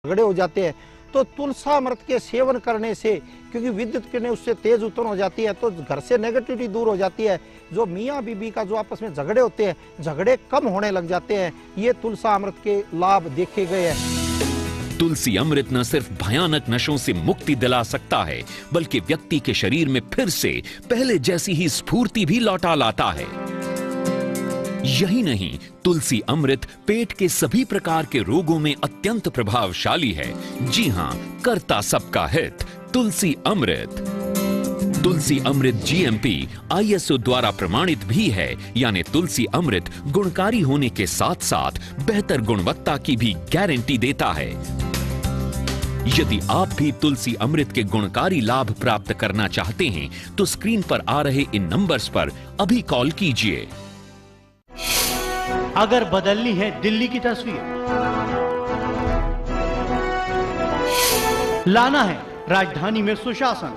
झगड़े हो जाते हैं तो तुलसामृत के सेवन करने से, क्योंकि विद्युत किरणें उससे तेज उत्पन्न हो जाती है तो घर से नेगेटिविटी दूर हो जाती है। जो मियाँ बीबी का जो आपस में झगड़े होते हैं, झगड़े कम होने लग जाते हैं। ये तुलसामृत के लाभ देखे गए हैं। तुलसी अमृत न सिर्फ भयानक नशों से मुक्ति दिला सकता है, बल्कि व्यक्ति के शरीर में फिर से पहले जैसी ही स्फूर्ति भी लौटा लाता है। यही नहीं, तुलसी अमृत पेट के सभी प्रकार के रोगों में अत्यंत प्रभावशाली है। जी हां, करता सबका हित तुलसी अमृत। तुलसी अमृत GMP ISO द्वारा प्रमाणित भी है, यानी तुलसी अमृत गुणकारी होने के साथ साथ बेहतर गुणवत्ता की भी गारंटी देता है। यदि आप भी तुलसी अमृत के गुणकारी लाभ प्राप्त करना चाहते हैं तो स्क्रीन पर आ रहे इन नंबर्स पर अभी कॉल कीजिए। अगर बदलनी है दिल्ली की तस्वीर, लाना है राजधानी में सुशासन,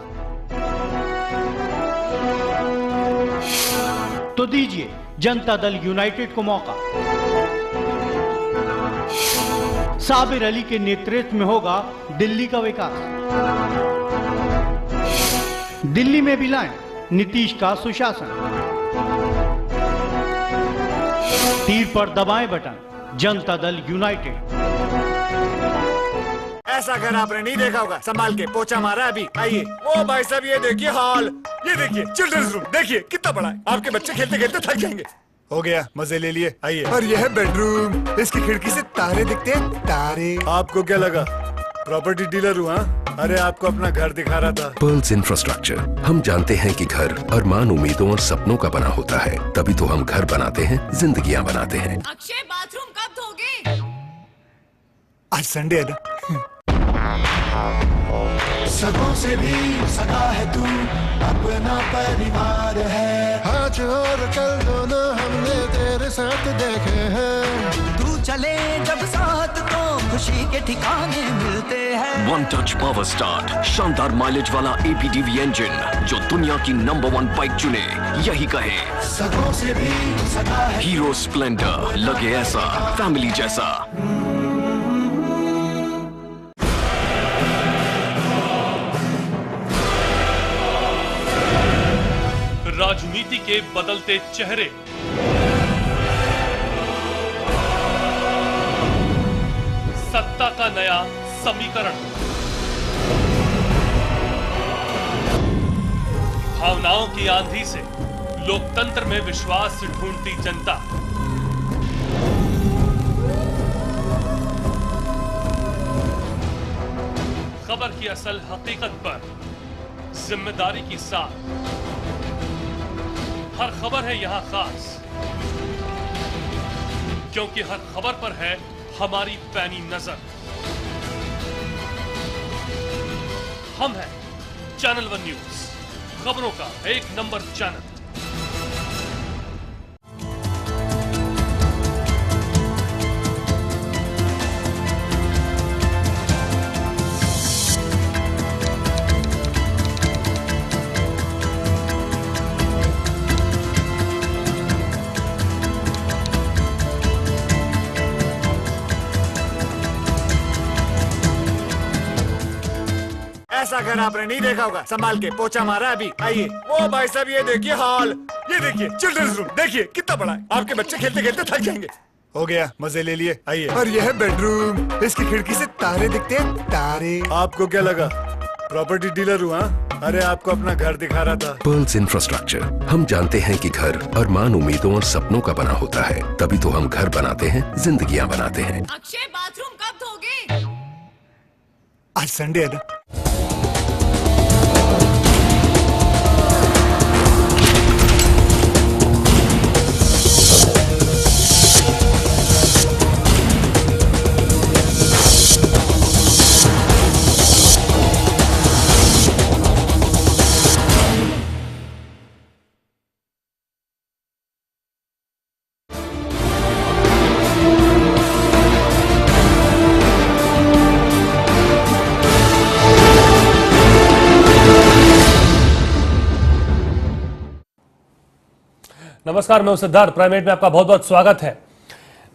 तो दीजिए जनता दल यूनाइटेड को मौका। साबिर अली के नेतृत्व में होगा दिल्ली का विकास। दिल्ली में भी लाएं नीतीश का सुशासन। तीर पर दबाएं बटन, जनता दल यूनाइटेड। ऐसा घर आपने नहीं देखा होगा, संभाल के पोछा मारा अभी। आइए, ओ भाई साहब ये देखिए हॉल, ये देखिए चिल्ड्रंस रूम, देखिए कितना बड़ा है। आपके बच्चे खेलते खेलते थक जाएंगे। हो गया, मजे ले लिए। आइए। और यह है बेडरूम, इसकी खिड़की से तारे दिखते हैं, तारे। आपको क्या लगा प्रॉपर्टी डीलर हुआ? अरे आपको अपना घर दिखा रहा था। पर्ल्स इंफ्रास्ट्रक्चर, हम जानते हैं कि घर अरमान, उम्मीदों और सपनों का बना होता है, तभी तो हम घर बनाते हैं, जिंदगियां बनाते हैं। अक्षय बाथरूम कब धोगे? आज संडे है ना। सगों से भी सगा है तू, अपना परिवार है। आज और कल दोनों हमने तेरे साथ देखे हैं। तू चले जब साथ तो खुशी के ठिकाने मिलते हैं। वन टच पावर स्टार्ट, शानदार माइलेज वाला APDV इंजन जो दुनिया की नंबर 1 बाइक चुने, यही कहे। सगों से भी सगा है। हीरो स्प्लेंडर, लगे ऐसा फैमिली जैसा। राजनीति के बदलते चेहरे, सत्ता का नया समीकरण, भावनाओं की आंधी से लोकतंत्र में विश्वास ढूंढती जनता, खबर की असल हकीकत पर जिम्मेदारी की साथ हर खबर है यहां खास, क्योंकि हर खबर पर है हमारी पैनी नजर। हम हैं चैनल 1 न्यूज, खबरों का 1 नंबर चैनल। ऐसा घर आपने नहीं देखा होगा, संभाल के पोछा मारा अभी। आइए। ओ भाई साहब ये देखिए हॉल, ये देखिए चिल्ड्रंस रूम, देखिए कितना बड़ा है। आपके बच्चे खेलते खेलते थक जाएंगे। हो गया, मजे ले लिए। आइए। और यह है बेडरूम, इसकी खिड़की से तारे दिखते हैं, तारे। आपको क्या लगा प्रॉपर्टी डीलर हुआ? अरे आपको अपना घर दिखा रहा था। पर्ल्स इंफ्रास्ट्रक्चर, हम जानते हैं कि घर अरमान, उम्मीदों और सपनों का बना होता है, तभी तो हम घर बनाते हैं, जिंदगियां बनाते हैं। अक्षय बाथरूम कब धोगे? आज संडे है ना। नमस्कार, मैं सिद्धार्थ। प्राइम मिनट में आपका बहुत बहुत स्वागत है।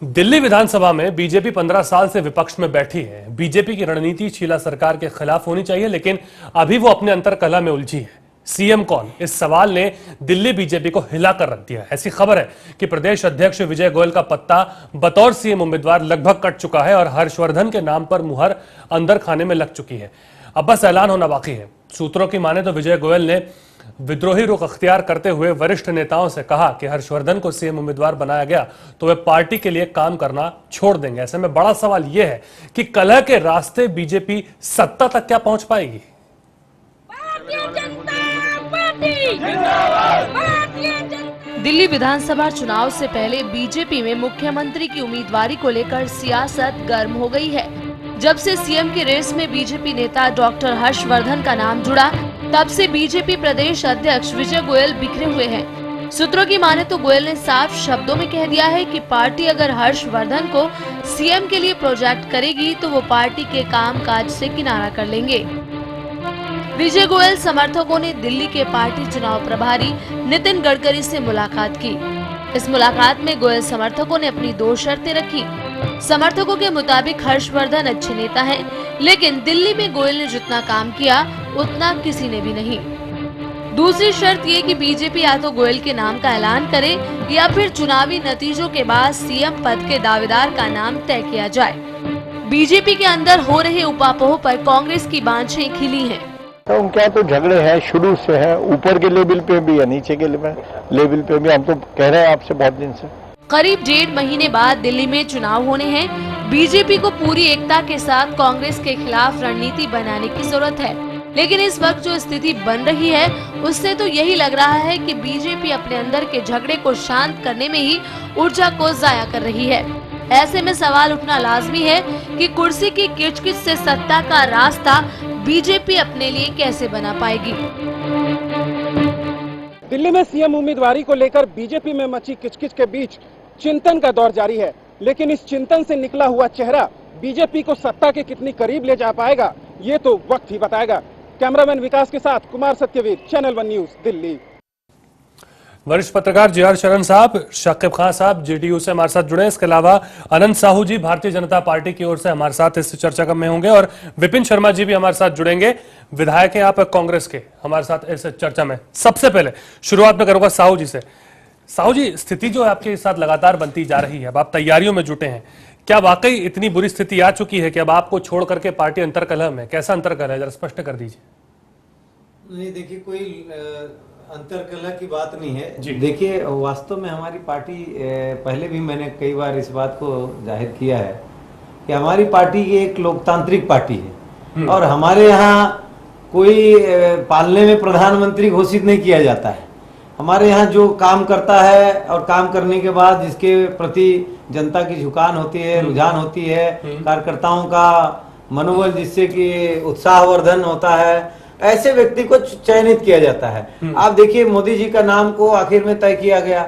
दिल्ली विधानसभा में बीजेपी 15 साल से विपक्ष में बैठी है। बीजेपी की रणनीति शीला सरकार के खिलाफ होनी चाहिए, लेकिन अभी वो अपने अंतर्कलह में उलझी है। सीएम कौन, इस सवाल ने दिल्ली बीजेपी को हिलाकर रख दिया। ऐसी खबर है कि प्रदेश अध्यक्ष विजय गोयल का पत्ता बतौर सीएम उम्मीदवार लगभग कट चुका है और हर्षवर्धन के नाम पर मुहर अंदर खाने में लग चुकी है। अब बस ऐलान होना बाकी है। सूत्रों की माने तो विजय गोयल ने विद्रोही रुख अख्तियार करते हुए वरिष्ठ नेताओं से कहा कि हर्षवर्धन को सीएम उम्मीदवार बनाया गया तो वे पार्टी के लिए काम करना छोड़ देंगे। ऐसे में बड़ा सवाल यह है कि कलह के रास्ते बीजेपी सत्ता तक क्या पहुंच पाएगी। दिल्ली विधानसभा चुनाव से पहले बीजेपी में मुख्यमंत्री की उम्मीदवारी को लेकर सियासत गर्म हो गई है। जब से सीएम की रेस में बीजेपी नेता डॉक्टर हर्षवर्धन का नाम जुड़ा, तब से बीजेपी प्रदेश अध्यक्ष विजय गोयल बिखरे हुए हैं। सूत्रों की माने तो गोयल ने साफ शब्दों में कह दिया है कि पार्टी अगर हर्षवर्धन को सीएम के लिए प्रोजेक्ट करेगी तो वो पार्टी के कामकाज से किनारा कर लेंगे। विजय गोयल समर्थकों ने दिल्ली के पार्टी चुनाव प्रभारी नितिन गडकरी से मुलाकात की। इस मुलाकात में गोयल समर्थकों ने अपनी 2 शर्तें रखी। समर्थकों के मुताबिक हर्षवर्धन अच्छे नेता हैं, लेकिन दिल्ली में गोयल ने जितना काम किया उतना किसी ने भी नहीं। दूसरी शर्त ये कि बीजेपी या तो गोयल के नाम का ऐलान करे या फिर चुनावी नतीजों के बाद सीएम पद के दावेदार का नाम तय किया जाए। बीजेपी के अंदर हो रहे उपापोह पर कांग्रेस की बांछें खिली हैं। तो उनके तो झगड़े हैं, शुरू से है, ऊपर के लेवल पे भी है, नीचे के लेवल पे भी। हम तो कह रहे हैं आपसे बहुत दिन से। करीब 1.5 महीने बाद दिल्ली में चुनाव होने हैं। बीजेपी को पूरी एकता के साथ कांग्रेस के खिलाफ रणनीति बनाने की जरूरत है, लेकिन इस वक्त जो स्थिति बन रही है उससे तो यही लग रहा है कि बीजेपी अपने अंदर के झगड़े को शांत करने में ही ऊर्जा को जाया कर रही है। ऐसे में सवाल उठना लाजमी है कि कुर्सी की किचकिच से सत्ता का रास्ता बीजेपी अपने लिए कैसे बना पाएगी। दिल्ली में सीएम उम्मीदवारी को लेकर बीजेपी में मची किचकिच के बीच चिंतन का दौर जारी है, लेकिन इस चिंतन से निकला हुआ चेहरा बीजेपी को सत्ता के कितनी करीब ले जा पाएगा, ये तो वक्त ही बताएगा। कैमरामैन विकास के साथ कुमार सत्यवीर, चैनल 1 न्यूज, दिल्ली। वरिष्ठ पत्रकार जी.आर. शरण साहब, शाकिब खान साहब जेडीयू से हमारे साथ जुड़े। इसके अलावा अनंत साहू जी भारतीय जनता पार्टी की ओर से हमारे साथ इस चर्चा में होंगे और विपिन शर्मा जी भी हमारे साथ जुड़ेंगे, विधायक हैं आप कांग्रेस के, हमारे साथ इस चर्चा में। सबसे पहले शुरुआत में करूंगा साहू जी से। साहू जी, स्थिति जो आपके साथ लगातार बनती जा रही है, अब आप तैयारियों में जुटे हैं, क्या वाकई इतनी बुरी स्थिति आ चुकी है कि अब आपको छोड़ करके पार्टी अंतरकलह में? कैसा अंतरकलह है, जरा स्पष्ट कर दीजिए। नहीं, देखिए कोई अंतरकलह की बात नहीं है। देखिए वास्तव में हमारी पार्टी, पहले भी मैंने कई बार इस बात को जाहिर किया है कि हमारी पार्टी एक लोकतांत्रिक पार्टी है और हमारे यहाँ कोई पालने में प्रधानमंत्री घोषित नहीं किया जाता है। हमारे यहाँ जो काम करता है और काम करने के बाद जिसके प्रति जनता की झुकान होती है, रुझान होती है, कार्यकर्ताओं का मनोबल जिससे कि उत्साहवर्धन होता है, ऐसे व्यक्ति को चयनित किया जाता है। आप देखिए मोदी जी का नाम को आखिर में तय किया गया।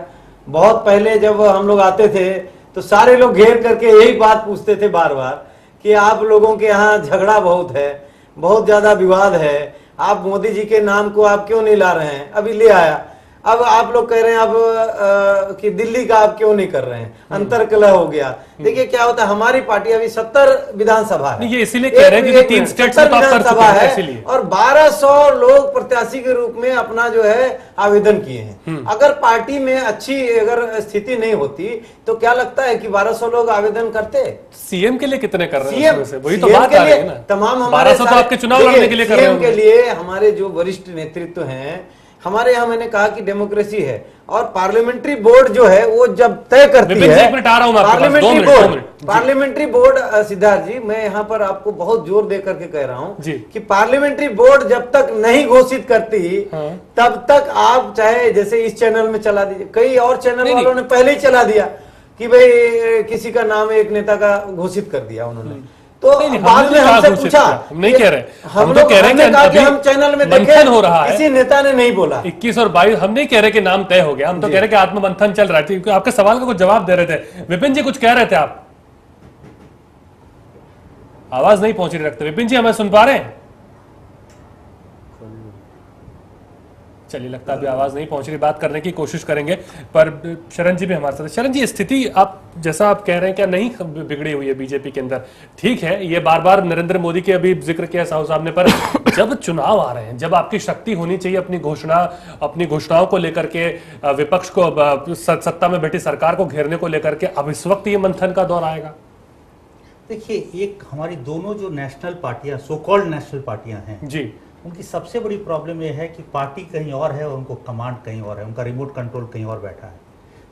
बहुत पहले जब हम लोग आते थे तो सारे लोग घेर करके यही बात पूछते थे बार बार कि आप लोगों के यहाँ झगड़ा बहुत है, बहुत ज्यादा विवाद है, आप मोदी जी के नाम को आप क्यों नहीं ला रहे हैं? अभी ले आया। अब आप लोग कह रहे हैं अब कि दिल्ली का आप क्यों नहीं कर रहे हैं? अंतरकलह हो गया। देखिए क्या होता है, हमारी पार्टी अभी 70 विधानसभा है, ये इसीलिए कह रहे हैं कि 3 स्टेट्स में विधानसभा है और 1200 लोग प्रत्याशी के रूप में अपना जो है आवेदन किए हैं। अगर पार्टी में अच्छी अगर स्थिति नहीं होती तो क्या लगता है कि 1200 लोग आवेदन करते? सीएम के लिए कितने कर रहे हैं? वही तो बात के आ रही लिए है ना। तमाम हमारे 1200 तो आपके चुनाव लड़ने के लिए कर रहे हैं। सीएम के लिए हमारे जो वरिष्ठ नेतृत्व हैं, हमारे यहाँ मैंने कहा कि डेमोक्रेसी है और पार्लियामेंट्री बोर्ड जो है वो जब तय करती है, पार्लियामेंट्री बोर्ड, सिद्धार्थ जी मैं यहाँ पर आपको बहुत जोर दे करके कह रहा हूँ कि पार्लियामेंट्री बोर्ड जब तक नहीं घोषित करती तब तक आप चाहे जैसे इस चैनल में चला दीजिए, कई और चैनल वालों ने पहले ही चला दिया कि भाई किसी का नाम एक नेता का घोषित कर दिया उन्होंने। तो बाद में हमसे पूछा, नहीं कह रहे, हम तो कह रहे हैं कि हम चैनल में देखें हो रहा है, किसी नेता ने नहीं बोला। 21 और 22 हम नहीं कह रहे कि नाम तय हो गया, हम तो कह रहे कि आत्ममंथन चल रहा है। क्योंकि आपके सवाल का कुछ जवाब दे रहे थे। विपिन जी कुछ कह रहे थे, आप आवाज नहीं पहुंच रही रखते। विपिन जी हमें सुन पा रहे हैं? चलिए, लगता है अभी आवाज नहीं पहुंच रही, बात करने की कोशिश करेंगे। पर शरण जी भी हमारे साथ। शरण जी, स्थिति आप जैसा आप कह रहे हैं क्या नहीं बिगड़ी हुई है बीजेपी के अंदर? ठीक है, ये बार बार नरेंद्र मोदी के अभी जिक्र किया साहू साहब ने, पर जब चुनाव आ रहे हैं, जब आपकी शक्ति होनी चाहिए अपनी घोषणाओं को लेकर के, विपक्ष को, सत्ता में बैठी सरकार को घेरने को लेकर के, अब इस वक्त ये मंथन का दौर आएगा? देखिए, एक हमारी दोनों जो नेशनल पार्टियां, सो कॉल्ड नेशनल पार्टियां हैं जी, उनकी सबसे बड़ी प्रॉब्लम यह है कि पार्टी कहीं और है और उनको कमांड कहीं और है, उनका रिमोट कंट्रोल कहीं और बैठा है।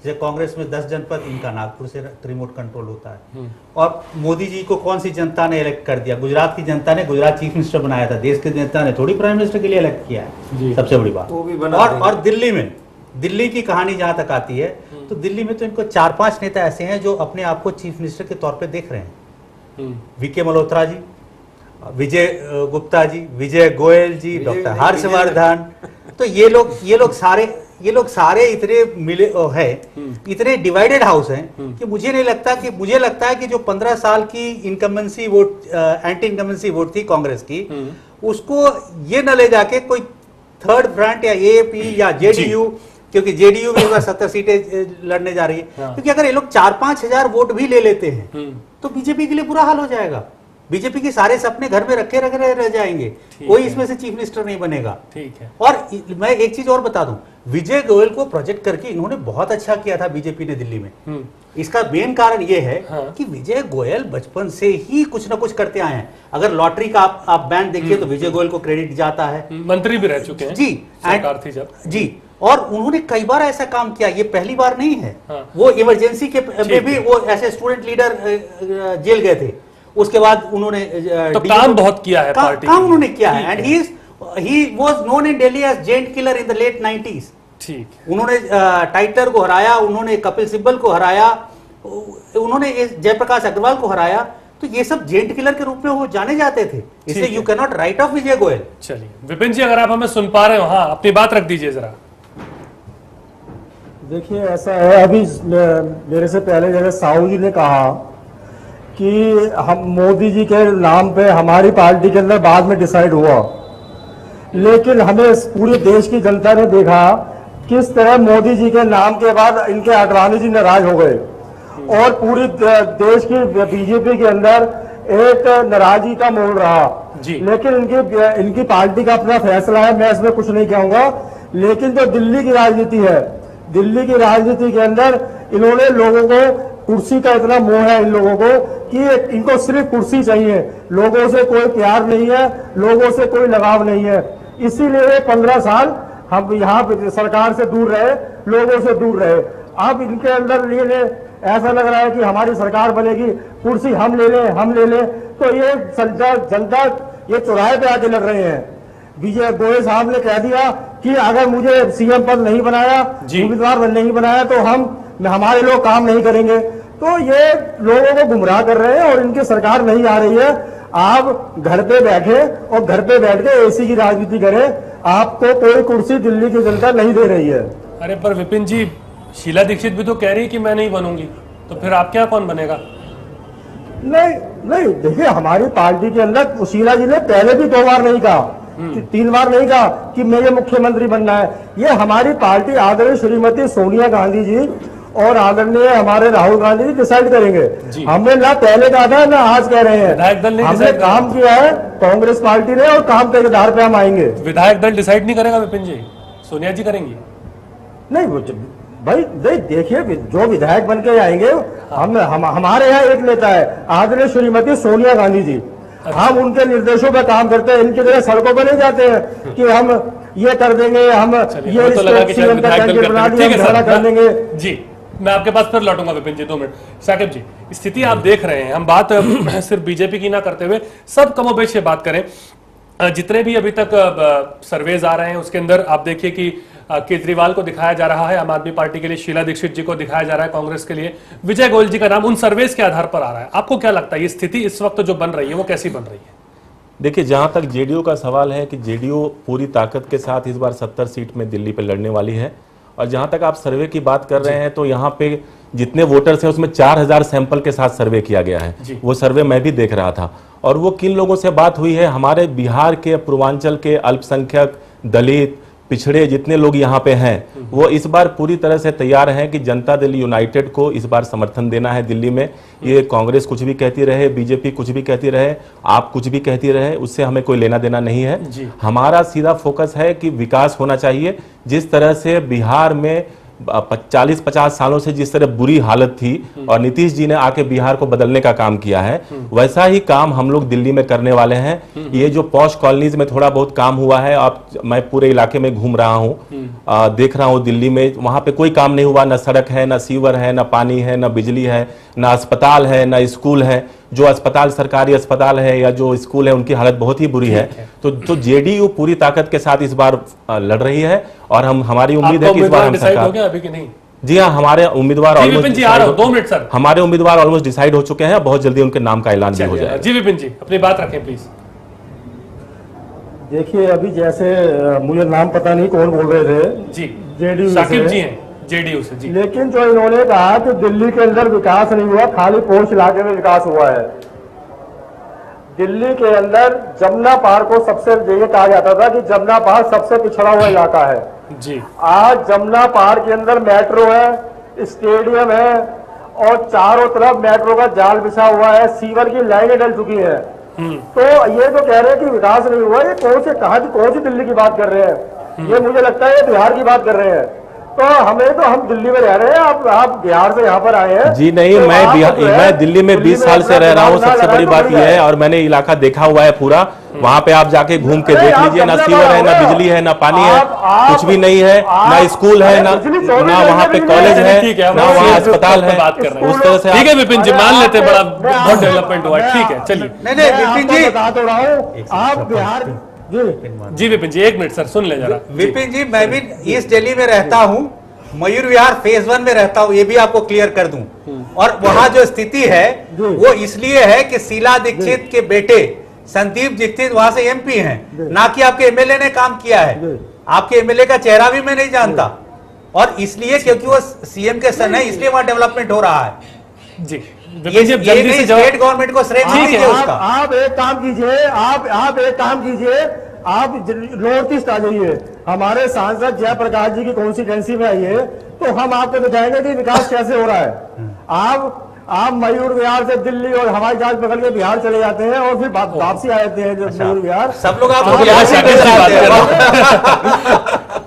जैसे कांग्रेस में 10 जनपद, इनका नागपुर से रिमोट कंट्रोल होता है। और मोदी जी को कौन सी जनता ने इलेक्ट कर दिया? गुजरात की जनता ने गुजरात चीफ मिनिस्टर बनाया था, देश की जनता ने थोड़ी प्राइम मिनिस्टर के लिए इलेक्ट किया है, सबसे बड़ी बात। और दिल्ली में, दिल्ली की कहानी जहां तक आती है तो दिल्ली में तो इनको 4-5 नेता ऐसे हैं जो अपने आप को चीफ मिनिस्टर के तौर पर देख रहे हैं। वीके मल्होत्रा जी, विजय गुप्ता जी, विजय गोयल जी, डॉक्टर हर्षवर्धन, तो ये लोग सारे इतने मिले है, इतने डिवाइडेड हाउस हैं कि मुझे लगता है कि जो 15 साल की incumbency vote, anti incumbency vote थी कांग्रेस की, उसको ये न ले जाके कोई थर्ड फ्रंट या एएपी या जेडीयू, क्योंकि जेडीयू भी 70 सीटें लड़ने जा रही है, क्योंकि अगर ये लोग 4-5 हजार वोट भी ले लेते हैं तो बीजेपी के लिए बुरा हाल हो जाएगा। बीजेपी के सारे सपने घर में रखे रह जाएंगे, कोई इसमें से चीफ मिनिस्टर नहीं बनेगा। ठीक है। और मैं एक चीज और बता दूं, विजय गोयल को प्रोजेक्ट करके इन्होंने बहुत अच्छा किया था बीजेपी ने दिल्ली में। इसका मेन कारण यह है कि विजय गोयल बचपन से ही कुछ ना कुछ करते आए हैं। अगर लॉटरी का आप बैंड देखिए तो विजय गोयल को क्रेडिट जाता है, मंत्री भी रह चुके हैं जी, सरकार थी जब जी, और उन्होंने कई बार ऐसा काम किया, ये पहली बार नहीं है। वो इमरजेंसी के में भी वो ऐसे स्टूडेंट लीडर जेल गए थे, उसके बाद उन्होंने तो काम बहुत किया है, पार्टी काम उन्होंने किया है। And he was known in Delhi as giant killer in the late 90s। ठीक, उन्होंने टाइटर को हराया, उन्होंने कपिल सिब्बल को हराया, उन्होंने जयप्रकाश अग्रवाल को हराया, तो ये सब जेंट किलर के रूप में वो जाने जाते थे, इसलिए you can not write off Vijay Goyal. चलिए विपिन जी, अगर आप हमें सुन पा रहे हो, हाँ अपनी बात रख दीजिए जरा। देखिए, ऐसा है, अभी मेरे से पहले जगह साहू जी ने कहा कि हम मोदी जी के नाम पे हमारी पार्टी के अंदर बाद में डिसाइड हुआ, लेकिन हमें पूरे देश की जनता ने देखा किस तरह मोदी जी के नाम के बाद इनके आडवाणी जी नाराज हो गए और पूरी देश की बीजेपी के अंदर एक नाराजगी का मोड़ रहा। लेकिन इनकी पार्टी का अपना फैसला है, मैं इसमें कुछ नहीं कहूंगा। लेकिन जो दिल्ली की राजनीति है, दिल्ली की राजनीति के अंदर इन्होंने लोगों को, कुर्सी का इतना मोह है इन लोगों को कि इनको सिर्फ कुर्सी चाहिए, लोगों से कोई प्यार नहीं है, लोगों से कोई लगाव नहीं है। इसीलिए 15 साल हम यहाँ पे सरकार से दूर रहे, लोगों से दूर रहे। अब इनके अंदर लिए ऐसा लग रहा है कि हमारी सरकार बनेगी, कुर्सी हम ले लें, तो ये जनता ये चौराहे पे आके लग रहे हैं। विजय गोयल साहब ने कह दिया कि अगर मुझे सीएम पद नहीं बनाया, उम्मीदवार नहीं बनाया, तो हमारे लोग काम नहीं करेंगे। तो ये लोगों को गुमराह कर रहे हैं और इनकी सरकार नहीं आ रही है। आप घर पे बैठे और घर पे बैठ के एसी की राजनीति करें, आपको कोई कुर्सी दिल्ली की जनता नहीं दे रही है। अरे पर विपिन जी, शीला दीक्षित भी तो कह रही है कि मैं नहीं बनूंगी, तो फिर आप क्या, कौन बनेगा? नहीं, देखिए, हमारी पार्टी के अंदर शीला जी ने पहले भी 2 बार नहीं कहा, 3 बार नहीं कहा कि मुझे मुख्यमंत्री बनना है। ये हमारी पार्टी आदरणीय श्रीमती सोनिया गांधी जी और आदरणीय हमारे राहुल गांधी जी डिसाइड करेंगे। हमने ना पहले कहा था ना आज कह रहे हैं, हमने काम किया है कांग्रेस पार्टी ने और काम के आधार पे हम आएंगे। विधायक दल डिसाइड नहीं करेगा विपिन जी, सोनिया जी करेंगी? नहीं भाई, देखिए, जो विधायक बन के आएंगे, हमारे यहाँ एक नेता है आदरणीय श्रीमती सोनिया गांधी जी, हम उनके निर्देशों पर काम करते हैं। इनके जगह सड़कों पर नहीं जाते हैं कि हम ये कर देंगे, हम ये बना दिया कर देंगे। जी, मैं आपके पास फिर लौटूंगा विपिन जी, 2 मिनट। साकिब जी, स्थिति आप देख रहे हैं, हम बात सिर्फ बीजेपी की ना करते हुए सब कमोबेश बात करें, जितने भी अभी तक सर्वेज आ रहे हैं उसके अंदर आप देखिए कि केजरीवाल को दिखाया जा रहा है आम आदमी पार्टी के लिए, शीला दीक्षित जी को दिखाया जा रहा है कांग्रेस के लिए, विजय गोयल जी का नाम उन सर्वेज के आधार पर आ रहा है। आपको क्या लगता है ये स्थिति इस वक्त जो बन रही है वो कैसी बन रही है? देखिए, जहां तक जेडीयू का सवाल है कि जेडीयू पूरी ताकत के साथ इस बार 70 सीट में दिल्ली पे लड़ने वाली है, और जहां तक आप सर्वे की बात कर रहे हैं तो यहाँ पे जितने वोटर्स हैं उसमें 4000 सैंपल के साथ सर्वे किया गया है। वो सर्वे मैं भी देख रहा था, और वो किन लोगों से बात हुई है, हमारे बिहार के, पूर्वांचल के अल्पसंख्यक, दलित, पिछड़े जितने लोग यहाँ पे हैं वो इस बार पूरी तरह से तैयार हैं कि जनता दल यूनाइटेड को इस बार समर्थन देना है दिल्ली में। ये कांग्रेस कुछ भी कहती रहे, बीजेपी कुछ भी कहती रहे, आप कुछ भी कहती रहे, उससे हमें कोई लेना देना नहीं है। हमारा सीधा फोकस है कि विकास होना चाहिए। जिस तरह से बिहार में 40-50 सालों से जिस तरह बुरी हालत थी और नीतीश जी ने आके बिहार को बदलने का काम किया है, वैसा ही काम हम लोग दिल्ली में करने वाले हैं। ये जो पॉश कॉलोनीज में थोड़ा बहुत काम हुआ है, मैं पूरे इलाके में घूम रहा हूँ, देख रहा हूँ दिल्ली में, वहां पे कोई काम नहीं हुआ। न सड़क है, न सीवर है, न पानी है, न बिजली है, न अस्पताल है, न स्कूल है। जो अस्पताल सरकारी अस्पताल है या जो स्कूल है उनकी हालत बहुत ही बुरी है। तो जेडीयू पूरी ताकत के साथ इस बार लड़ रही है और हमारी उम्मीद है कि इस बार हम सरकार, अभी कि नहीं? जी हाँ, हमारे उम्मीदवार हमारे उम्मीदवार ऑलमोस्ट डिसाइड हो चुके हैं। बहुत जल्दी उनके नाम का ऐलान भी हो जाएगा। जी विपिन जी, अपनी बात रखें प्लीज। देखिए, अभी जैसे मुझे नाम पता नहीं कौन बोल रहे थे, जी जेडीयू साकिब जी हैं, जेडीयू से जी। लेकिन जो इन्होंने कहा कि दिल्ली के अंदर विकास नहीं हुआ, खाली पोस्ट इलाके में विकास हुआ है। दिल्ली के अंदर जमुना पार को सबसे ये कहा जाता था कि जमुना पार सबसे पिछड़ा हुआ इलाका है जी। आज जमुना पार के अंदर मेट्रो है, स्टेडियम है और चारों तरफ मेट्रो का जाल बिछा हुआ है, सीवर की लाइनें डल चुकी है। तो ये जो कह रहे हैं कि विकास नहीं हुआ, ये कौन सी दिल्ली की बात कर रहे हैं? ये मुझे लगता है ये बिहार की बात कर रहे हैं। तो हम दिल्ली में रह रहे हैं, आप बिहार से यहाँ पर आए हैं। जी नहीं, तो मैं दिल्ली में 20 साल से रह रहा हूँ। सबसे बड़ी बात यह है, और मैंने इलाका देखा हुआ है पूरा, वहाँ पे आप जाके घूम के देख लीजिए, ना सीवर है, ना बिजली है, ना पानी है, कुछ भी नहीं है, ना स्कूल है, ना वहाँ पे कॉलेज है, ना वहाँ अस्पताल है। उस तरह से ठीक है विपिन जी, मान लेते बड़ा बहुत डेवलपमेंट हुआ है, ठीक है, चलिए। नहीं विपिन जी बता तो रहा हूँ, आप बिहार जी विपिन जी, एक मिनट सर, सुन ले जरा। विपिन जी, मैं भी ईस्ट दिल्ली में रहता हूँ, मयूर विहार फेज 1 में रहता हूँ, ये भी आपको क्लियर कर दूं। और वहां जो स्थिति है वो इसलिए है कि शीला दीक्षित के बेटे संदीप दीक्षित वहां से एमपी हैं, ना कि आपके एमएलए ने काम किया है। आपके एमएलए का चेहरा भी मैं नहीं जानता, और इसलिए क्योंकि वो सीएम के सन है, इसलिए वहां डेवलपमेंट हो रहा है जी। ये स्टेट गवर्नमेंट को श्रेय नहीं दीजिए उसका। आप एक काम कीजिए, आप एक काम कीजिए, आप नॉर्थ ईस्ट आ जाइए, हमारे सांसद जयप्रकाश जी की कॉन्स्टिट्यूएंसी में आइए, तो हम आपको दिखाएंगे कि विकास कैसे हो रहा है। आप मयूर विहार से दिल्ली और हवाई जहाज पकड़ के बिहार चले जाते हैं और फिर वापसी आ जाते हैं मयूर विहार। सब लोग आप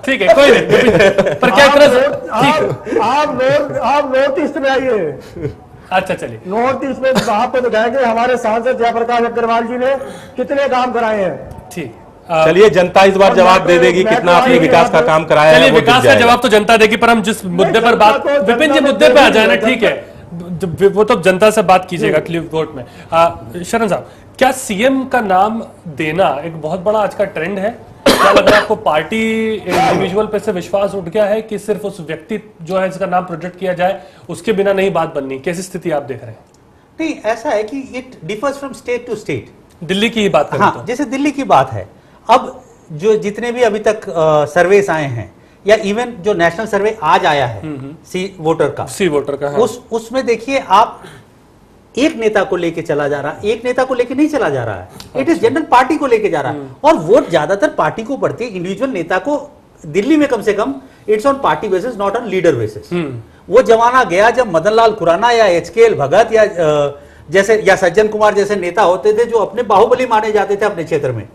ठीक है, कोई नहीं, पर क्या आप नॉर्थ ईस्ट में आइए। अच्छा चलिए, नॉर्थ ईस्ट में आपको दिखाएंगे हमारे सांसद जयप्रकाश अग्रवाल जी ने कितने काम कराए हैं। ठीक, चलिए, जनता इस बार जवाब दे देगी कितना आपने विकास का काम कराया है। चलिए, विकास का जवाब तो जनता देगी, पर हम जिस मुद्दे पर बात, विपिन जी मुद्दे पे आ जाए ना, ठीक है, वो तो जनता से बात कीजिएगा क्लिप वोट में। शरण साहब, क्या सीएम का नाम देना एक बहुत बड़ा आज का ट्रेंड है? क्या लग रहा है आपको, पार्टी इंडिविजुअल पे से विश्वास उठ गया है कि सिर्फ उस व्यक्ति जो है इसका नाम प्रोजेक्ट किया जाए, उसके बिना नहीं बात बननी? कैसी स्थिति आप देख रहे हैं? नहीं, ऐसा है कि it differs from state to state. Delhi की ही बात करें तो जैसे दिल्ली की बात है, अब जो जितने भी अभी तक सर्वेस आए हैं, या इवन जो नेशनल सर्वे आज आया है सी वोटर का, उसमें देखिए आप एक नेता को लेके चला जा रहा है, एक नेता को लेके नहीं चला जा रहा है, इट इज जनरल पार्टी को लेके जा रहा है। और वोट ज्यादातर पार्टी को पड़ती है, इंडिविजुअल नेता को दिल्ली में कम से come it's on party basis, not on leader basis. वो जमाना गया जब मदन लाल खुराना या एचकेएल भगत या जैसे या सज्जन कुमार जैसे नेता होते थे जो अपने बाहुबली माने जाते थे अपने क्षेत्र में।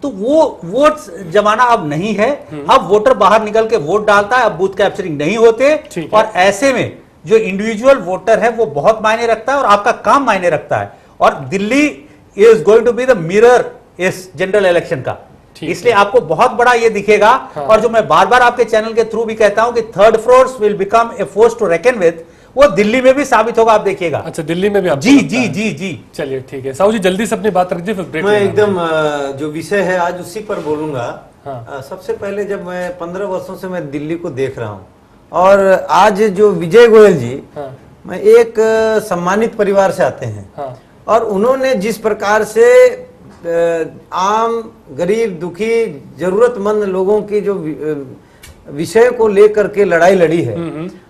तो वो जमाना अब नहीं है। अब वोटर बाहर निकल के वोट डालता है, अब बूथ कैप्चरिंग नहीं होते, और ऐसे में जो इंडिविजुअल वोटर है वो बहुत मायने रखता है और आपका काम मायने रखता है। और Delhi is going to be the mirror इस जनरल इलेक्शन का, इसलिए आपको बहुत बड़ा ये दिखेगा। और जो मैं बार बार आपके चैनल के थ्रू भी कहता हूं कि third force will become a force to reckon with, वो दिल्ली में भी साबित होगा, आप देखिएगा। अच्छा, दिल्ली में भी आप जी जी जी जी चलिए ठीक है। साहू जी जल्दी से अपनी बात रख दीजिए, फिर ब्रेक। मैं एकदम जो विषय है आज उसी पर बोलूंगा। सबसे पहले जब मैं 15 वर्षों से मैं दिल्ली को देख रहा हूँ, और आज जो विजय गोयल जी मैं एक सम्मानित परिवार से आते हैं, और उन्होंने जिस प्रकार से आम गरीब दुखी जरूरतमंद लोगों की जो विषय को लेकर के लड़ाई लड़ी है,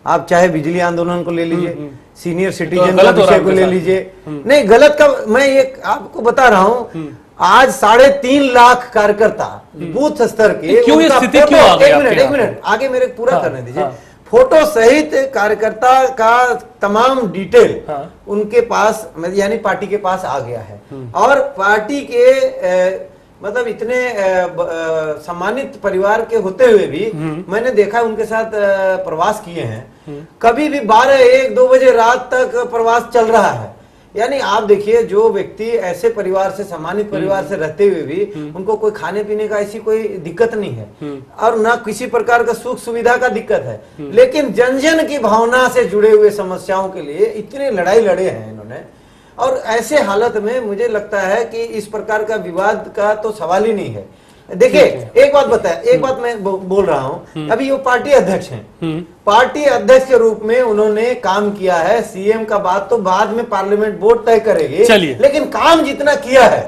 आप चाहे बिजली आंदोलन को ले लीजिए, सीनियर सिटीजन का विषय को ले लीजिए। नहीं, गलत का मैं ये आपको बता रहा हूँ, आज 3.5 लाख कार्यकर्ता बूथ स्तर के, क्यों ये स्थिति क्यों आ गई? एक मिनट आगे मेरे पूरा करने दीजिए। फोटो सहित कार्यकर्ता का तमाम डिटेल उनके पास, यानी पार्टी के पास आ गया है। और पार्टी के मतलब इतने सम्मानित परिवार के होते हुए भी मैंने देखा उनके साथ प्रवास किए हैं, कभी भी 12-1-2 बजे रात तक प्रवास चल रहा है। यानी आप देखिए, जो व्यक्ति ऐसे परिवार से, सम्मानित परिवार से रहते हुए भी उनको कोई खाने पीने का ऐसी कोई दिक्कत नहीं है और ना किसी प्रकार का सुख सुविधा का दिक्कत है, लेकिन जन जन की भावना से जुड़े हुए समस्याओं के लिए इतने लड़ाई लड़े हैं इन्होंने। और ऐसे हालत में मुझे लगता है कि इस प्रकार का विवाद का तो सवाल ही नहीं है। देखिए एक बात मैं बोल रहा हूं, अभी वो पार्टी अध्यक्ष हैं, पार्टी अध्यक्ष के रूप में उन्होंने काम किया है। सीएम का बात तो बाद में पार्लियामेंट बोर्ड तय करेगी, लेकिन काम जितना किया है,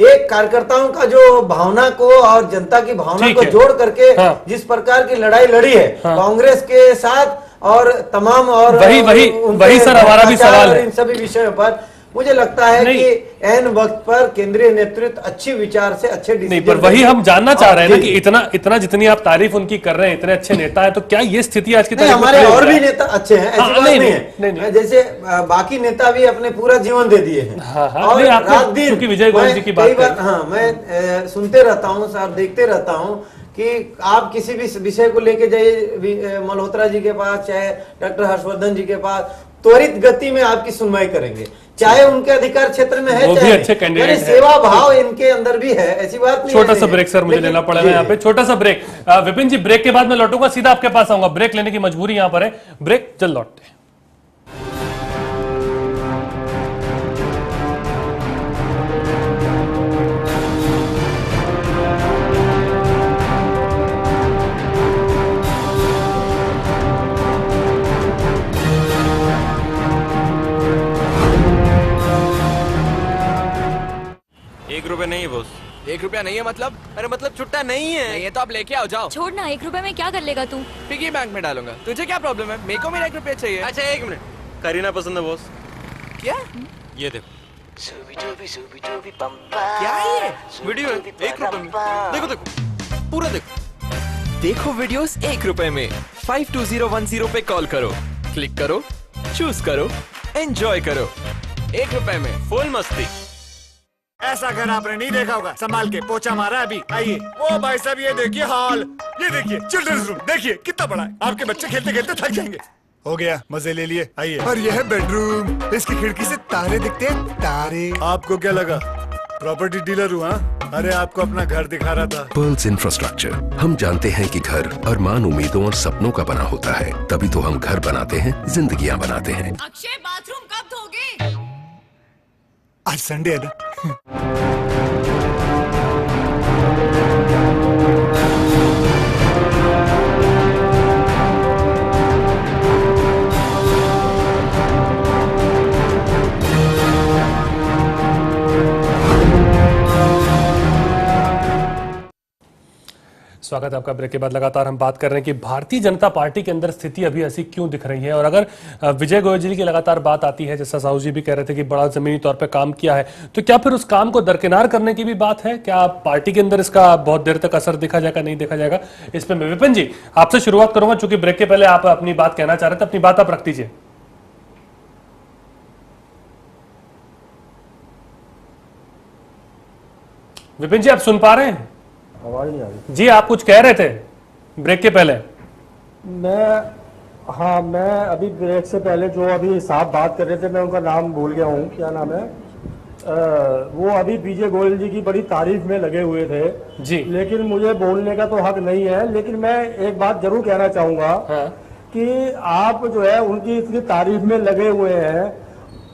एक कार्यकर्ताओं का जो भावना को और जनता की भावना को जोड़ करके जिस प्रकार की लड़ाई लड़ी है कांग्रेस के साथ और तमाम और वही सर हमारा भी सवाल है इन सभी विषयों पर, मुझे लगता है कि एन वक्त पर केंद्रीय नेतृत्व अच्छे विचार से अच्छे नहीं, पर वही हम जानना चाह रहे हैं ना कि इतना जितनी आप तारीफ उनकी कर रहे हैं, इतने अच्छे नेता है, तो क्या ये स्थिति आज की तारीख में हमारे और भी नेता अच्छे हैं, ऐसी बात नहीं है। जैसे बाकी नेता भी अपने पूरा जीवन दे दिए हैं और रात दिन विजय गोयल जी की बात, मैं सुनते रहता हूँ सर, देखते रहता हूँ कि आप किसी भी विषय को लेके जाइए मल्होत्रा जी के पास, चाहे डॉक्टर हर्षवर्धन जी के पास, त्वरित गति में आपकी सुनवाई करेंगे, चाहे उनके अधिकार क्षेत्र में है, वो भी अच्छे कैंडिडेट हैं, सेवा भाव इनके अंदर भी है, ऐसी बात नहीं। छोटा सा ब्रेक सर मुझे लेना पड़ेगा यहाँ पे, छोटा सा ब्रेक। विपिन जी, ब्रेक के बाद मैं लौटूंगा, सीधा आपके पास आऊंगा, ब्रेक लेने की मजबूरी यहाँ पर है, ब्रेक, जल्द लौटते हैं। ₹1 नहीं है बॉस। ₹1 नहीं है मतलब? अरे मतलब छुट्टा नहीं है। नहीं है तो आप लेके आओ, जाओ। छोड़ ना, ₹1 में क्या कर लेगा तू? पिगी बैंक में डालूंगा। तुझे क्या प्रॉब्लम है? मेरे को मेरा ₹1 चाहिए। अच्छा 1 मिनट, करीना पसंद है बॉस। क्या? ये देखो। क्या है? वीडियो है ₹1 में। देखो देखो, पूरा देखो। देखो वीडियोस ₹1 में। 52010 पे कॉल करो, क्लिक करो, चूज करो, एंजॉय करो। ₹1 में फुल मस्ती। ऐसा घर आपने नहीं देखा होगा, संभाल के पोछा मारा अभी। आइए, ओ भाई साहब ये देखिए हॉल, ये देखिए चिल्ड्रंस रूम, देखिए कितना बड़ा है। आपके बच्चे खेलते खेलते थक जाएंगे। हो गया, मजे ले लिए। आइए। और यह है बेडरूम, इसकी खिड़की से तारे दिखते हैं, तारे। आपको क्या लगा प्रॉपर्टी डीलर हुआ? अरे आपको अपना घर दिखा रहा था। पर्ल्स इंफ्रास्ट्रक्चर, हम जानते हैं कि घर अरमान, उम्मीदों और सपनों का बना होता है, तभी तो हम घर बनाते हैं, जिंदगियां बनाते हैं। अक्षय बाथरूम कब धोगे? आज संडे है ना। स्वागत है आपका। ब्रेक के बाद लगातार हम बात कर रहे हैं कि भारतीय जनता पार्टी के अंदर स्थिति अभी ऐसी क्यों दिख रही है। और अगर विजय गोयल जी की लगातार बात आती है, जैसा साहू जी भी कह रहे थे कि बड़ा जमीनी तौर पे काम किया है, तो क्या फिर उस काम को दरकिनार करने की भी बात है? क्या पार्टी के अंदर इसका बहुत देर तक असर देखा जाएगा, नहीं देखा जाएगा? इस पर मैं विपिन जी आपसे शुरुआत करूंगा, चूंकि ब्रेक के पहले आप अपनी बात कहना चाह रहे थे, अपनी बात आप रख दीजिए। विपिन जी आप सुन पा रहे हैं? आवाज नहीं आ रही जी, आप कुछ कह रहे थे ब्रेक के पहले। मैं अभी ब्रेक से पहले जो अभी साहब बात कर रहे थे, मैं उनका नाम भूल गया हूँ, क्या नाम है, वो अभी विजय गोयल जी की बड़ी तारीफ में लगे हुए थे जी, लेकिन मुझे बोलने का तो हक नहीं है। लेकिन मैं एक बात जरूर कहना चाहूंगा कि आप जो है उनकी इतनी तारीफ में लगे हुए हैं,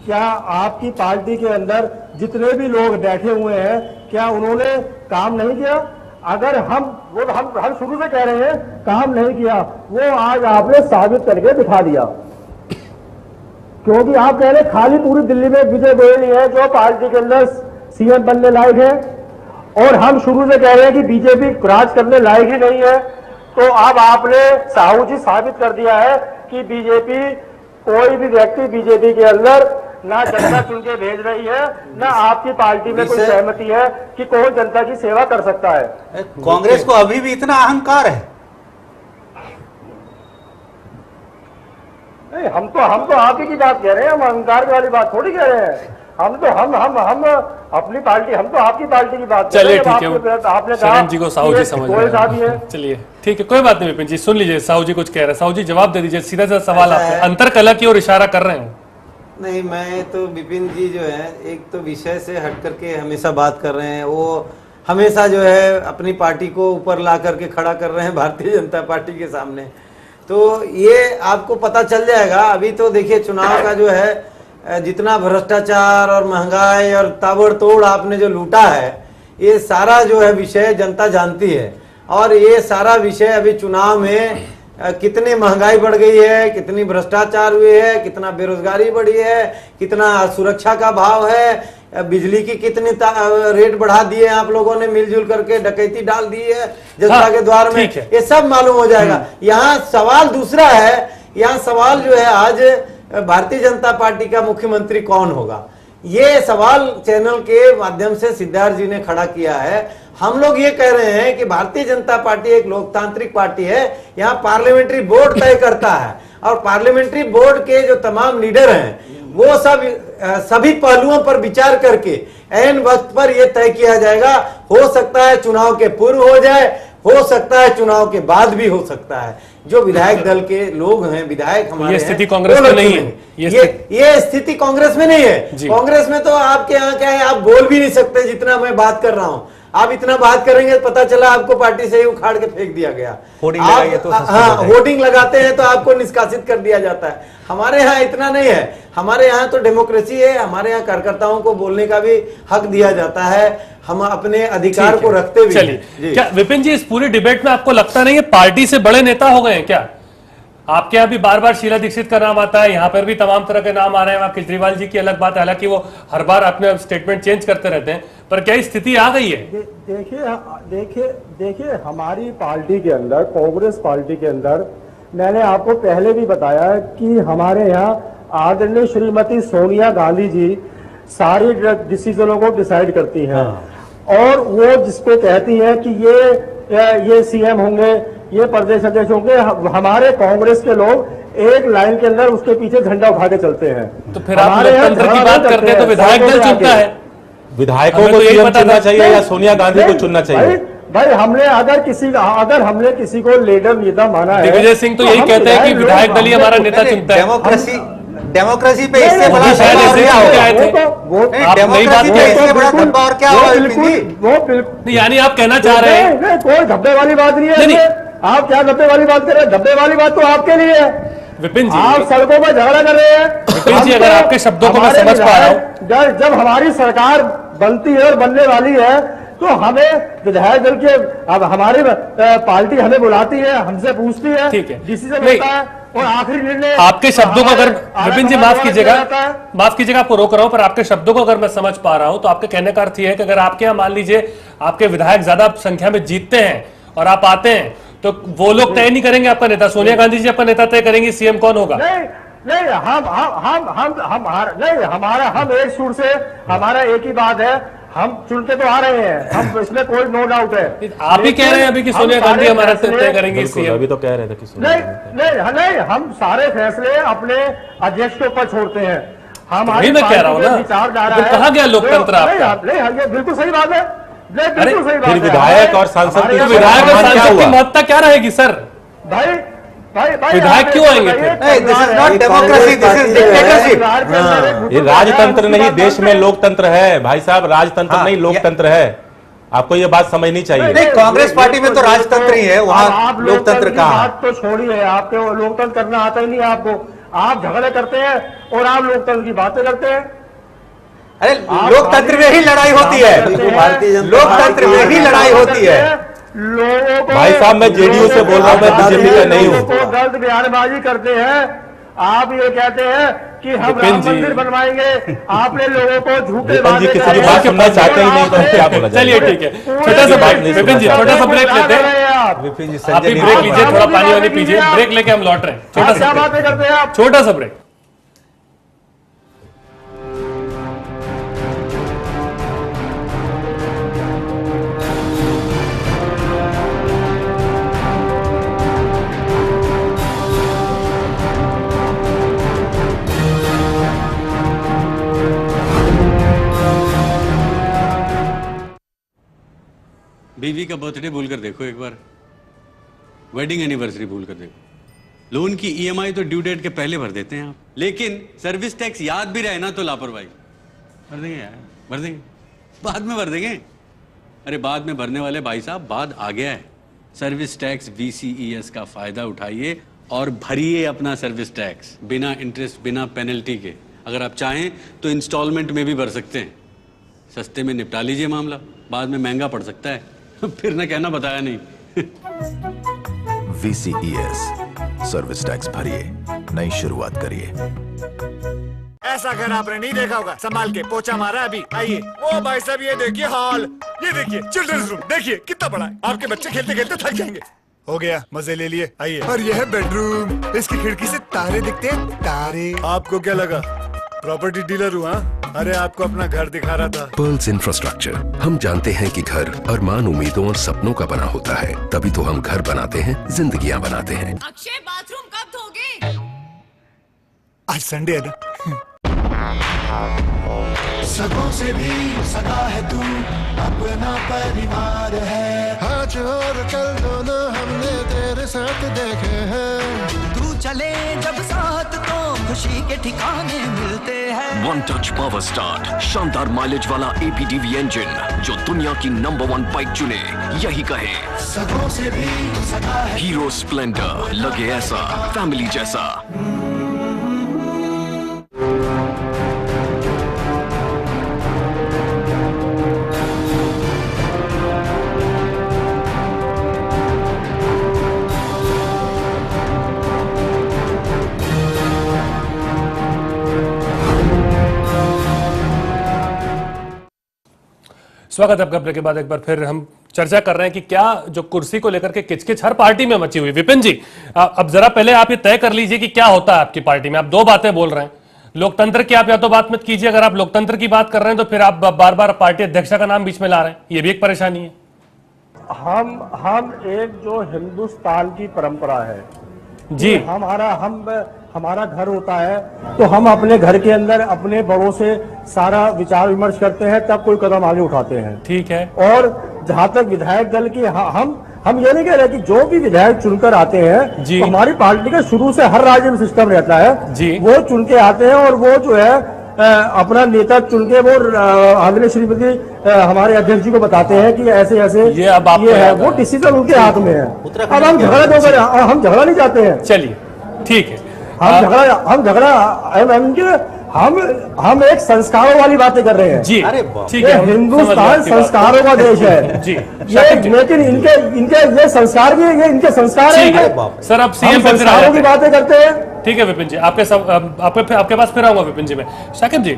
क्या आपकी पार्टी के अंदर जितने भी लोग बैठे हुए हैं, क्या उन्होंने काम नहीं किया? अगर हम शुरू से कह रहे हैं काम नहीं किया, वो आज आपने साबित करके दिखा दिया। क्योंकि आप कह रहे खाली पूरी दिल्ली में विजय गोयल ही है जो पार्टी के अंदर सीएम बनने लायक है, और हम शुरू से कह रहे हैं कि बीजेपी राज करने लायक ही नहीं है। तो अब आपने साहू जी साबित कर दिया है कि बीजेपी, कोई भी व्यक्ति बीजेपी के अंदर ना जनता चुन के भेज रही है, ना आपकी पार्टी में कोई सहमति है कि कौन जनता की सेवा कर सकता है। कांग्रेस को अभी भी इतना अहंकार है? नहीं, हम तो आप ही की बात कह रहे हैं, हम अहंकार वाली बात थोड़ी कह रहे हैं। हम अपनी पार्टी, हम तो आपकी पार्टी की बात कर रहे हैं। चलिए ठीक है, आपने शरण जी को साहू जी समझ रहे हैं। चलिए ठीक है, कोई बात नहीं विपिन जी, सुन लीजिए साहू जी कुछ कह रहे हैं। साहू जी जवाब दे दीजिए, सीधा सा सवाल आपसे, अंतरकलह की ओर इशारा कर रहे हैं। नहीं, मैं तो विपिन जी जो है एक तो विषय से हट करके हमेशा बात कर रहे हैं। वो हमेशा जो है अपनी पार्टी को ऊपर ला करके खड़ा कर रहे हैं भारतीय जनता पार्टी के सामने। तो ये आपको पता चल जाएगा। अभी तो देखिए चुनाव का जो है जितना भ्रष्टाचार और महंगाई और ताबड़तोड़ आपने जो लूटा है, ये सारा जो है विषय जनता जानती है। और ये सारा विषय अभी चुनाव में कितनी महंगाई बढ़ गई है, कितनी भ्रष्टाचार हुए है, कितना बेरोजगारी बढ़ी है, कितना सुरक्षा का भाव है, बिजली की कितनी रेट बढ़ा दिए आप लोगों ने मिलजुल करके, डकैती डाल दी है जनता के द्वार में, ये सब मालूम हो जाएगा। यहाँ सवाल दूसरा है, यहाँ सवाल जो है आज भारतीय जनता पार्टी का मुख्यमंत्री कौन होगा, ये सवाल चैनल के माध्यम से सिद्धार्थ जी ने खड़ा किया है। हम लोग ये कह रहे हैं कि भारतीय जनता पार्टी एक लोकतांत्रिक पार्टी है, यहाँ पार्लियामेंट्री बोर्ड तय करता है और पार्लियामेंट्री बोर्ड के जो तमाम लीडर हैं वो सभी पहलुओं पर विचार करके ऐन वक्त पर यह तय किया जाएगा। हो सकता है चुनाव के पूर्व हो जाए, हो सकता है चुनाव के बाद भी हो सकता है। जो विधायक दल के लोग हैं, विधायक हमारे, ये स्थिति कांग्रेस में नहीं है। ये स्थिति कांग्रेस में नहीं है। कांग्रेस में तो आपके यहाँ क्या है, आप बोल भी नहीं सकते जितना मैं बात कर रहा हूँ। आप इतना बात करेंगे पता चला आपको पार्टी से ही उखाड़ के फेंक दिया गया। होर्डिंग लगाते हैं तो आपको निष्कासित कर दिया जाता है। हमारे यहाँ इतना नहीं है, हमारे यहाँ तो डेमोक्रेसी है। हमारे यहाँ कार्यकर्ताओं को बोलने का भी हक दिया जाता है, हम अपने अधिकार को रखते हुए। चलिए, क्या विपिन जी इस पूरी डिबेट में आपको लगता नहीं है पार्टी से बड़े नेता हो गए हैं क्या? आपके यहाँ भी बार बार शीला दीक्षित का नाम आता है, यहाँ पर भी तमाम तरह के नाम आ रहे हैं। वहां केजरीवाल जी की अलग बात है, हालांकि वो हर बार अपने स्टेटमेंट चेंज करते रहते हैं, पर क्या स्थिति आ गई है? देखिए हमारी पार्टी के अंदर, कांग्रेस पार्टी के अंदर, मैंने आपको पहले भी बताया कि हमारे यहाँ आदरणीय श्रीमती सोनिया गांधी जी सारी डिसीजनों को डिसाइड करती हैं। और वो जिसको कहती हैं कि ये सीएम होंगे, ये प्रदेश अध्यक्ष होंगे, हमारे कांग्रेस के लोग एक लाइन के अंदर उसके पीछे झंडा उठा के चलते हैं। तो फिर आप लोकतंत्र की बात करते हैं तो विधायक दल चुनता है, विधायकों को सीएम चुनना चाहिए या सोनिया गांधी को चुनना चाहिए? भाई हमने अगर हमने किसी को लीडर नेता माना है, दिग्विजय सिंह तो यही कहते हैं कि विधायक दल ही हमारा नेता चुनता है। डेमोक्रेसी पे इससे बड़ा धब्बा और क्या होगा? यानी आप कहना चाह रहे हैं कोई धब्बे वाली बात नहीं है। आप क्या धब्बे वाली बात कर रहे हैं? धब्बे वाली बात तो आपके लिए है। विपिन जी, आप सड़कों पर झगड़ा कर रहे हैं। विपिन जी, अगर आपके शब्दों को मैं समझ पा रहा हूँ, जब हमारी सरकार बनती है और बनने वाली है तो हमें विधायक दल के, अब हमारी पार्टी हमें बुलाती है, हमसे पूछती है, डिसीजन लेता है और आखिरी निर्णय आपके शब्दों को अगर विपिन जी माफ कीजिएगा आपको रोक रहा हूं, पर आपके शब्दों को अगर मैं समझ पा रहा हूं तो आपके कहने का अर्थ यह है कि अगर आपके यहाँ मान लीजिए आपके विधायक ज्यादा संख्या में जीतते हैं और आप आते हैं तो वो लोग तय नहीं करेंगे आपका नेता, सोनिया गांधी जी आपका नेता तय करेंगे सीएम कौन होगा? नहीं, हम एक सुर से, हमारा एक ही बात है, हम चुनते तो आ रहे हैं, हम इसमें कोई नो डाउट है। आप ही कह रहे हैं अभी कि सोनिया गांधी हमारा तय करेंगे सीएम? अभी तो कह रहे थे कि नहीं, हम सारे फैसले अपने अध्यक्ष के ऊपर छोड़ते हैं। हमारी मैं कह रहा हूँ ना, कहा गया लोकतंत्र आपका? नहीं, बिल्कुल सही बात है, बिल्कुल सही बात है। विधायक और सांसद की महत्ता क्या रहेगी सर? भाई विधायक क्यों आएंगे फिर? ये राजतंत्र नहीं, देश में लोकतंत्र है भाई साहब, राजतंत्र नहीं लोकतंत्र है। आपको ये बात समझनी चाहिए। नहीं, कांग्रेस पार्टी में तो राजतंत्र ही है, वहाँ लोकतंत्र कहाँ? बात तो छोड़िए, आपको लोकतंत्र करना आता ही नहीं आपको। आप झगड़े करते हैं और आप लोकतंत्र की बातें करते हैं। अरे लोकतंत्र में ही लड़ाई होती है, लोकतंत्र में ही लड़ाई होती है। भाई साहब मैं जेडीयू से बोल रहा हूँ, मैं बीजेपी का नहीं हूँ। गलत बयानबाजी करते हैं। आप ये कहते हैं कि हम राम मंदिर बनवाएंगे, आपने लोगों को झूठे जी किसी की बात सुनना चाहते ही नहीं तो क्या बोला? चलिए ठीक है, छोटा सा बात नहीं, विपिन जी छोटा सा ब्रेक लेते हैं। विपिन जी आप भी ब्रेक लीजिए, थोड़ा पानी वानी पीजिए, ब्रेक लेके हम लौट रहे हैं। छोटा सा ब्रेक। बीवी का बर्थडे भूल कर देखो एक बार, वेडिंग एनिवर्सरी भूल कर देखो। लोन की ईएमआई तो ड्यू डेट के पहले भर देते हैं आप, लेकिन सर्विस टैक्स याद भी रहे ना तो लापरवाही। भर देंगे यार, भर देंगे, बाद में भर देंगे। अरे बाद में भरने वाले भाई साहब, बाद आ गया है। सर्विस टैक्स VCES का फायदा उठाइए और भरिए अपना सर्विस टैक्स बिना इंटरेस्ट, बिना पेनल्टी के। अगर आप चाहें तो इंस्टॉलमेंट में भी भर सकते हैं। सस्ते में निपटा लीजिए मामला, बाद में महंगा पड़ सकता है। फिर न कहना बताया नहीं। VCES सर्विस टैक्स भरिए, नई शुरुआत करिए। ऐसा घर आपने नहीं देखा होगा, संभाल के पोछा मारा अभी। आइए, वो भाई साहब ये देखिए हॉल, ये देखिए चिल्ड्रंस रूम, देखिए कितना बड़ा है। आपके बच्चे खेलते खेलते थक जाएंगे। हो गया, मजे ले लिए। आइए, और ये है बेडरूम, इसकी खिड़की से तारे दिखते हैं, तारे। आपको क्या लगा प्रॉपर्टी डीलर हुआ? अरे आपको अपना घर दिखा रहा था। पर्ल्स इंफ्रास्ट्रक्चर, हम जानते हैं कि घर अरमान, उम्मीदों और सपनों का बना होता है, तभी तो हम घर बनाते हैं, जिंदगियां बनाते हैं। अक्षय बाथरूम कब धोगे? आज संडे है ना। सगों से भी सगा है तू, अपना परिवार है। आज और कल दोनों हमने तेरे साथ देखे हैं। तू चले जब साथ तो खुशी के ठिकाने मिलते हैं। वन टच पावर स्टार्ट, शानदार माइलेज वाला APDV इंजन जो दुनिया की नंबर 1 बाइक चुने, यही कहे। सगों से भी सगा है। हीरो स्प्लेंडर, लगे ऐसा फैमिली जैसा। स्वागत है आपका। ब्रेक के बाद एक बार फिर हम चर्चा कर रहे हैं कि क्या जो कुर्सी को लेकर के किचकिच हर पार्टी में मची हुई। विपिन जी, अब जरा पहले आप ये तय कर लीजिए कि क्या होता है आपकी पार्टी में। आप दो बातें बोल रहे हैं, लोकतंत्र की आप या तो बात मत कीजिए। अगर आप लोकतंत्र की बात कर रहे हैं तो फिर आप बार बार पार्टी अध्यक्ष का नाम बीच में ला रहे हैं, ये भी एक परेशानी है। हम एक जो हिंदुस्तान की परंपरा है जी, हमारा घर होता है तो हम अपने घर के अंदर अपने बड़ों से सारा विचार विमर्श करते हैं, तब कोई कदम आगे उठाते हैं। ठीक है। और जहां तक विधायक दल की, हम ये नहीं कह रहे कि जो भी विधायक चुनकर आते हैं तो हमारी पार्टी का शुरू से हर राज्य में सिस्टम रहता है जी, वो चुन के आते हैं और वो जो है अपना नेता चुन के वो आदरणीय श्रीमती हमारे अध्यक्ष जी को बताते हैं कि ऐसे ऐसे ये है, वो डिसीजन उनके हाथ में है। अब हम झगड़ा नहीं चाहते हैं। चलिए ठीक है, हम एक संस्कारों वाली बातें कर रहे हैं जी। अरे ठीक है, हिंदुस्तान संस्कारों का देश है जी। लेकिन इनके ये संस्कार भी, ये इनके संस्कार हैं। सर अब सीएम संस्कारों की बातें करते हैं। ठीक है विपिन जी, आपके पास फिर आऊंगा। विपिन जी, में शाकिब जी,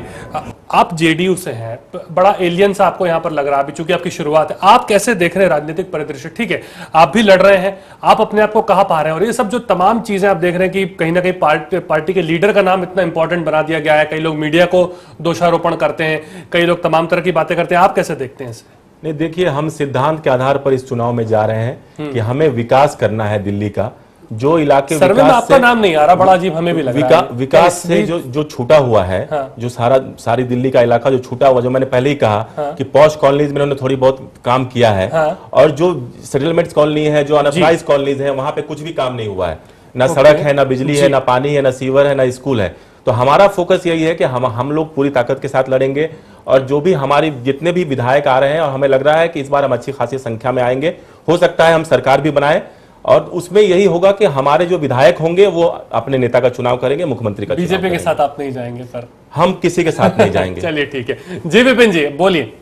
आप जेडीयू से हैं, बड़ा एलियन सा आपको यहाँ पर लग रहा है अभी, चूंकि आपकी शुरुआत है। आप कैसे देख रहे हैं राजनीतिक परिदृश्य? ठीक है, आप भी लड़ रहे हैं, आप अपने आप को कहाँ पा रहे हैं? और ये सब जो तमाम चीजें आप देख रहे हैं कि कहीं ना कहीं पार्टी के लीडर का नाम इतना इंपॉर्टेंट बना दिया गया है, कई लोग मीडिया को दोषारोपण करते हैं, कई लोग तमाम तरह की बातें करते हैं, आप कैसे देखते हैं इसे? नहीं, देखिए, हम सिद्धांत के आधार पर इस चुनाव में जा रहे हैं कि हमें विकास करना है दिल्ली का। जो इलाके सर्वे में आपका नाम नहीं आ रहा, बड़ा अजीब हमें भी लग रहा है। विकास से जो छूटा हुआ है, जो सारी दिल्ली का इलाका जो छूटा हुआ, जो मैंने पहले ही कहा कि पॉश कॉलोनीज में उन्होंने थोड़ी बहुत काम किया है, और जो सेटलमेंट्स कॉलोनी है, जो अनऑथराइज्ड कॉलोनीज है, वहां पे कुछ भी काम नहीं हुआ है। ना सड़क है, ना बिजली है, ना पानी है, ना सीवर है, ना स्कूल है। तो हमारा फोकस यही है कि हम लोग पूरी ताकत के साथ लड़ेंगे, और जो भी हमारी जितने भी विधायक आ रहे हैं, और हमें लग रहा है कि इस बार हम अच्छी खासी संख्या में आएंगे, हो सकता है हम सरकार भी बनाए, और उसमें यही होगा कि हमारे जो विधायक होंगे वो अपने नेता का चुनाव करेंगे, मुख्यमंत्री का। बीजेपी के साथ आप नहीं जाएंगे सर? हम किसी के साथ नहीं जाएंगे। चलिए ठीक है जी। विपिन जी बोलिए।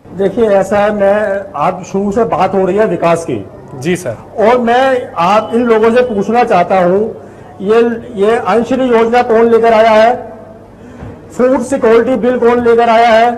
देखिए, ऐसा है, मैं आप शुरू से बात हो रही है विकास की जी सर, और मैं आप इन लोगों से पूछना चाहता हूं, ये अंशनी योजना कौन लेकर आया है? फूड सिक्योरिटी बिल कौन लेकर आया है?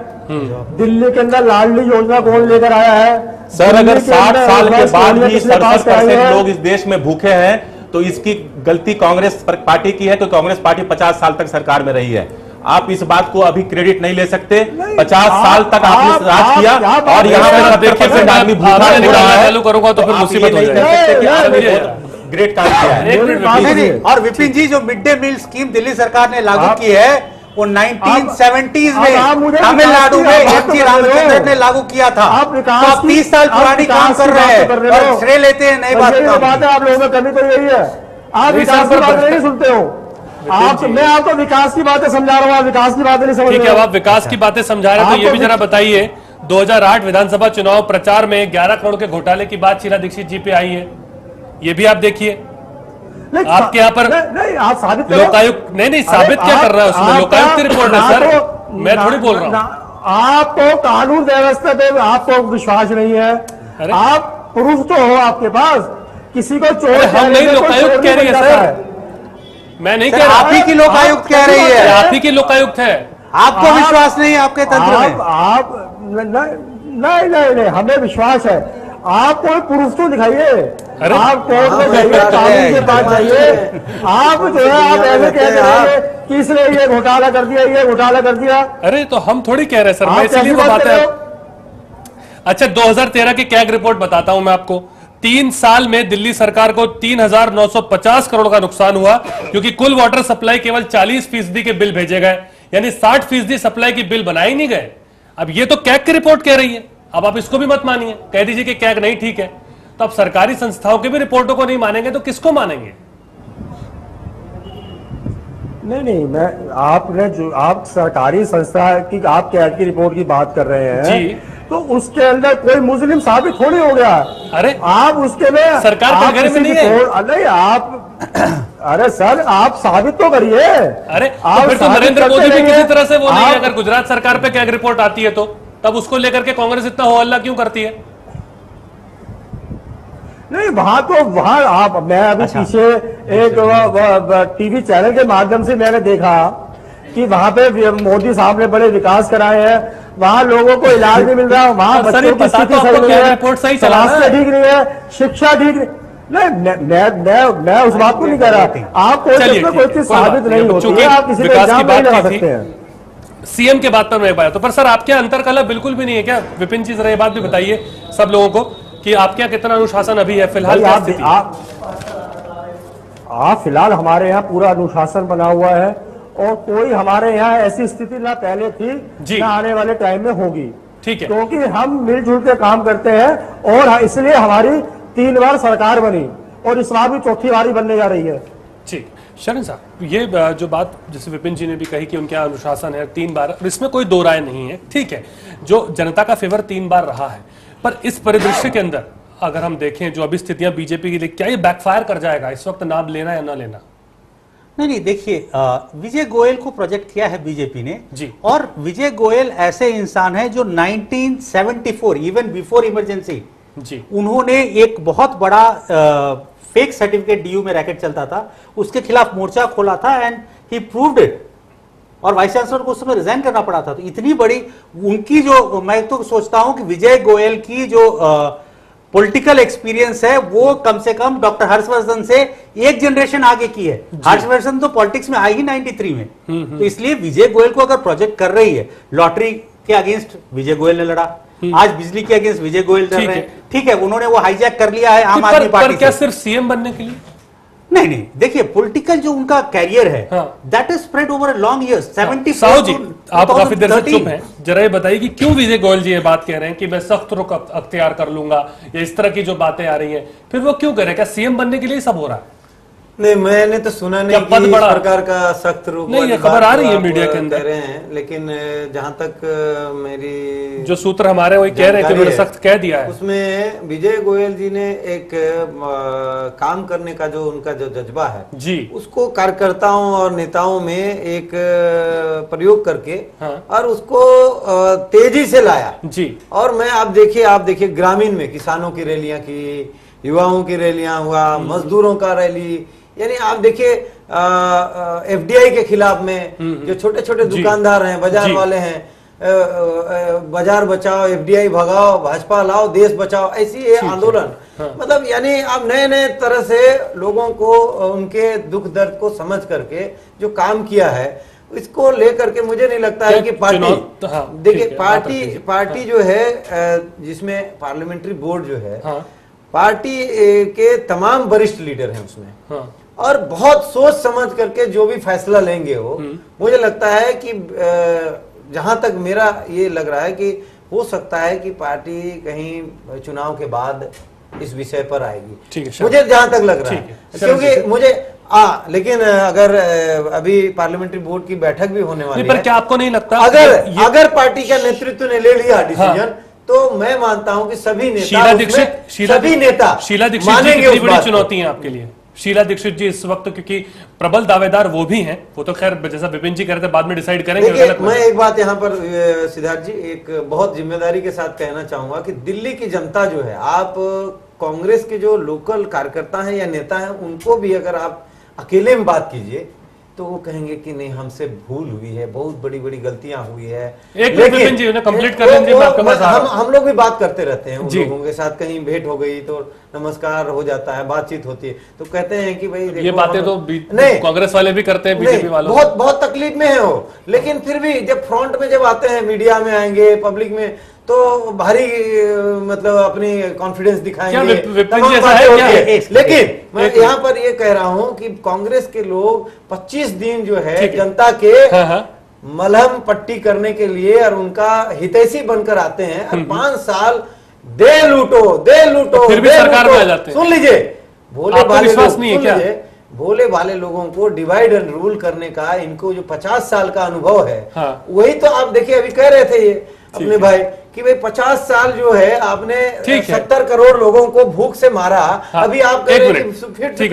दिल्ली के अंदर लाडली योजना कौन लेकर आया है? सर, अगर 60 साल के बाद भी 67% लोग इस देश में भूखे हैं तो इसकी गलती कांग्रेस पार्टी की है, तो कांग्रेस पार्टी 50 साल तक सरकार में रही है। आप इस बात को अभी क्रेडिट नहीं ले सकते। 50 साल तक आपने राज किया, और यहाँ पे 70% आदमी भूखा है। चालू करूंगा तो फिर मुसीबत हो जाएगी। ग्रेट काम किया है। और विपिन जी, जो mid day meal scheme Delhi सरकार ने लागू की है, वो 1970s में तमिलनाडु में एम.जी. रामचंद्रन ने लागू किया था। आप 30 साल पुरानी काम कर रहे हैं और श्रेय लेते हैं। नई बात है, आप लोगों में कमी तो यही है, आप विकास की बातें नहीं सुनते हो। मैं आपको विकास की बातें समझा रहा हूँ, विकास की बातें नहीं समझ रहे। ठीक है, आप विकास की बातें समझा रहे हैं तो ये भी जरा बताइए, 2008 विधानसभा चुनाव प्रचार में 11 करोड़ के घोटाले की बात शीला दीक्षित जी पे आई है, ये भी आप देखिए। आपके यहाँ पर नहीं, आप साबित लोकायुक्त नहीं साबित क्या कर रहा है उसमें? लोकायुक्त की रिपोर्ट है सर, मैं थोड़ी बोल रहा हूँ। आपको कानून व्यवस्था पे आपको विश्वास नहीं है, आप प्रूफ तो हो आपके पास, किसी को चोर हम नहीं, लोकायुक्त कह रही है सर, मैं नहीं कह रहा। आप ही की लोकायुक्त कह रही है, आप ही की लोकायुक्त है। आपको विश्वास नहीं है आपके तंत्र में? आप नहीं, हमें विश्वास है। आप कोई प्रूफ तो दिखाइए, आप कोर्ट में जाइए, कानून के पास जाइए। आप जो है आप ऐसे कह रहे हैं कि इसने ये घोटाला कर दिया, ये घोटाला कर दिया। अरे तो हम थोड़ी कह रहे हैं सर, मैं इसलिए तो बात है। अच्छा, 2013 की कैग रिपोर्ट बताता हूं मैं आपको। 3 साल में दिल्ली सरकार को 3,950 करोड़ का नुकसान हुआ, क्योंकि कुल वाटर सप्लाई केवल 40% के बिल भेजे गए, यानी 60% सप्लाई की बिल बनाए नहीं गए। अब ये तो कैग की रिपोर्ट कह रही है, अब आप इसको भी मत मानिए, कह दीजिए कि कैग नहीं ठीक है। तो अब सरकारी संस्थाओं की भी रिपोर्टों को नहीं मानेंगे तो किसको मानेंगे? नहीं, मैं आपने जो आप सरकारी संस्था की आप कैग की रिपोर्ट की बात कर रहे हैं जी, तो उसके अंदर कोई मुस्लिम साबित थोड़ी हो गया। अरे आप उसके में सरकार कटघरे में नहीं है। नहीं आप अरे सर आप साबित तो करिए। अरे तो फिर तो नरेंद्र मोदी भी किसी तरह से वो नहीं है। अगर गुजरात सरकार पे कैग रिपोर्ट आती है तो तब उसको लेकर के कांग्रेस इतना हो हल्ला क्यों करती है? नहीं वहां आप मैं अभी पीछे एक टीवी चैनल के माध्यम से मैंने देखा कि वहां पे मोदी साहब ने बड़े विकास कराए हैं, वहां लोगों को इलाज नहीं मिल रहा, वहां बच्चों की स्थिति सही नहीं है, स्वास्थ्य ठीक नहीं है, शिक्षा ठीक नहीं। मैं उस बात को नहीं कह रहा। आप कोई चीज साबित नहीं होती है, आप किसी पे इल्जाम नहीं लगा सकते हैं। सीएम के बात पर मैं पाया तो पर सर आपके अंतरकलह बिल्कुल भी नहीं है क्या? विपिन जी जरा ये बात भी बताइए सब लोगों को कि आपके यहाँ कितना अनुशासन अभी है फिलहाल? आप फिलहाल हमारे यहाँ पूरा अनुशासन बना हुआ है और कोई हमारे यहाँ ऐसी स्थिति ना पहले थी ना आने वाले टाइम में होगी। ठीक है, क्योंकि हम मिलजुल के काम करते हैं और इसलिए हमारी 3 बार सरकार बनी और इस बार भी 4थी बारी बनने जा रही है। ठीक, शरण साहब ये जो बात जैसे विपिन जी ने भी कही कि उनके यहाँ अनुशासन है 3 बार, इसमें कोई दो राय नहीं है। ठीक है, जो जनता का फेवर 3 बार रहा है, पर इस परिदृश्य के अंदर अगर हम देखें जो अभी स्थितियां बीजेपी की, क्या ये बैकफायर कर जाएगा इस वक्त नाम लेना या ना लेना? नहीं देखिए, विजय गोयल को प्रोजेक्ट किया है बीजेपी ने जी, और विजय गोयल ऐसे इंसान है जो 1974 इवन बिफोर इमरजेंसी जी उन्होंने एक बहुत बड़ा फेक सर्टिफिकेट डीयू में रैकेट चलता था, उसके खिलाफ मोर्चा खोला था एंड ही प्रूव्ड इट, और वाइस चांसलर को उस समय रिजाइन करना पड़ा था। तो इतनी बड़ी उनकी जो, मैं तो सोचता हूं कि विजय गोयल की जो पॉलिटिकल एक्सपीरियंस है वो कम से कम डॉक्टर हर्षवर्धन से एक जनरेशन आगे की है। हर्षवर्धन तो पॉलिटिक्स में आई ही 93 में, तो इसलिए विजय गोयल को अगर प्रोजेक्ट कर रही है, लॉटरी के अगेंस्ट विजय गोयल ने लड़ा, आज बिजली के अगेंस्ट विजय गोयल लड़ रहे हैं। ठीक है, उन्होंने वो हाईजैक कर लिया है आम आदमी पार्टी। क्या सिर्फ सीएम बनने के लिए? नहीं, देखिए पॉलिटिकल जो उनका कैरियर है that is spread over long years. 74 Sahu ji आप काफी देर से चुप हैं, जरा ये बताइए कि क्यों विजय गोयल जी ये बात कह रहे हैं कि मैं सख्त रुख अख्तियार कर लूंगा, या इस तरह की जो बातें आ रही हैं, फिर वो क्यों कह रहे हैं? क्या सीएम बनने के लिए सब हो रहा है? नहीं, मैंने तो सुना नहीं कि सरकार का सख्त रुख, नहीं ये खबर आ रही है मीडिया के अंदर रहे हैं, लेकिन जहां तक मेरी जो सूत्र हमारे वही कह रहे हैं कि उन्होंने सख्त कह दिया है। उसमें विजय गोयल जी ने एक काम करने का जो उनका जो जज्बा है जी, उसको कार्यकर्ताओं और नेताओं में एक प्रयोग करके और उसको तेजी से लाया जी। और मैं आप देखिए ग्रामीण में किसानों की रैलियां की, युवाओं की रैलियां हुआ, मजदूरों का रैली, यानी आप देखिए एफडीआई के खिलाफ में जो छोटे छोटे दुकानदार हैं, बाजार वाले हैं, बाजार बचाओ, एफडीआई भगाओ, भाजपा लाओ, देश बचाओ, ऐसी ये आंदोलन मतलब यानी आप नए नए तरह से लोगों को उनके दुख दर्द को समझ करके जो काम किया है, इसको लेकर के मुझे नहीं लगता है कि पार्टी देखिए पार्टी जो है जिसमें पार्लियामेंट्री बोर्ड जो है पार्टी के तमाम वरिष्ठ लीडर हैं उसमें, और बहुत सोच समझ करके जो भी फैसला लेंगे वो, मुझे लगता है कि जहां तक मेरा ये लग रहा है कि हो सकता है कि पार्टी कहीं चुनाव के बाद इस विषय पर आएगी। ठीक है, मुझे जहां तक लग रहा है, क्योंकि मुझे लेकिन अगर अभी पार्लियामेंट्री बोर्ड की बैठक भी होने वाली है, पर क्या आपको नहीं लगता अगर पार्टी का नेतृत्व ने ले लिया डिसीजन, तो मैं मानता हूं कि सभी नेता शीला दीक्षित जी कितनी बड़ी चुनौती है आपके लिए? शीला दीक्षित जी इस वक्त, क्योंकि प्रबल दावेदार वो भी हैं, वो तो खैर जैसा विपिन जी कह रहे थे बाद में डिसाइड करेंगे। मैं एक बात यहाँ पर सिद्धार्थ जी एक बहुत जिम्मेदारी के साथ कहना चाहूंगा कि दिल्ली की जनता जो है, आप कांग्रेस के जो लोकल कार्यकर्ता हैं या नेता हैं, उनको भी अगर आप अकेले में बात कीजिए तो वो कहेंगे कि नहीं हमसे भूल हुई है, बहुत बड़ी बड़ी गलतियां हुई है। लेकिन जी उन्हें कंप्लीट कर लेंगे, हम लोग भी बात करते रहते हैं, उन लोगों के साथ कहीं भेंट हो गई तो नमस्कार हो जाता है, बातचीत होती है, तो कहते हैं कि भाई ये बातें तो नहीं कांग्रेस वाले भी करते हैं, बीजेपी वाले बहुत तकलीफ में है वो, लेकिन फिर भी जब फ्रंट में जब आते हैं, मीडिया में आएंगे, पब्लिक में, तो भारी मतलब अपनी कॉन्फिडेंस दिखाएंगे, लेकिन मैं यहाँ पर ये कह रहा हूँ कि कांग्रेस के लोग 25 दिन जो है जनता के मलहम पट्टी करने के लिए और उनका हितैषी बनकर आते हैं, और 5 साल दे लूटो फिर भी सरकार में आ जाते हैं। सुन लीजिए, भोले वाले लोगों को डिवाइड एंड रूल करने का इनको जो 50 साल का अनुभव है, वही तो आप देखिए अभी कह रहे थे ये अपने भाई कि भाई 50 साल जो है आपने 70 करोड़ लोगों को भूख से मारा। अभी आप कह रहे हैं कि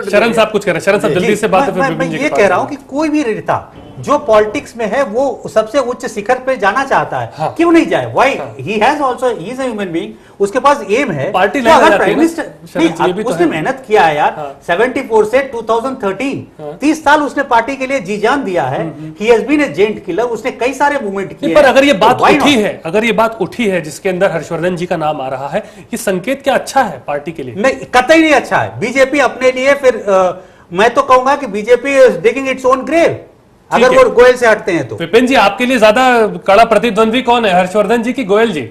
शरण साहब कुछ कह रहे हैं। शरण साहब जल्दी से बात है। मैं ये कह रहा हूं कि कोई भी नेता जो पॉलिटिक्स में है वो सबसे उच्च शिखर पे जाना चाहता है, क्यों नहीं जाए? Why he has also, he is a human being, उसके पास एम है। पार्टी प्राइम मिनिस्टर उसने मेहनत किया है यार, 74 से 2013 30 साल उसने पार्टी के लिए जी जान दिया है। He has been a giant killer, उसने कई सारे मूवमेंट किए। पर अगर ये बात उठी है, बात है जिसके अंदर हर्षवर्धन जी का नाम आ रहा है, ये संकेत क्या अच्छा है पार्टी के लिए? नहीं, कतई नहीं अच्छा है। बीजेपी अपने लिए फिर मैं तो कहूंगा कि BJP is digging its own grave, अगर वो गोयल से हटते हैं तो। विपिन जी आपके लिए ज्यादा कड़ा प्रतिद्वंदी कौन है, हर्षवर्धन जी की गोयल जी?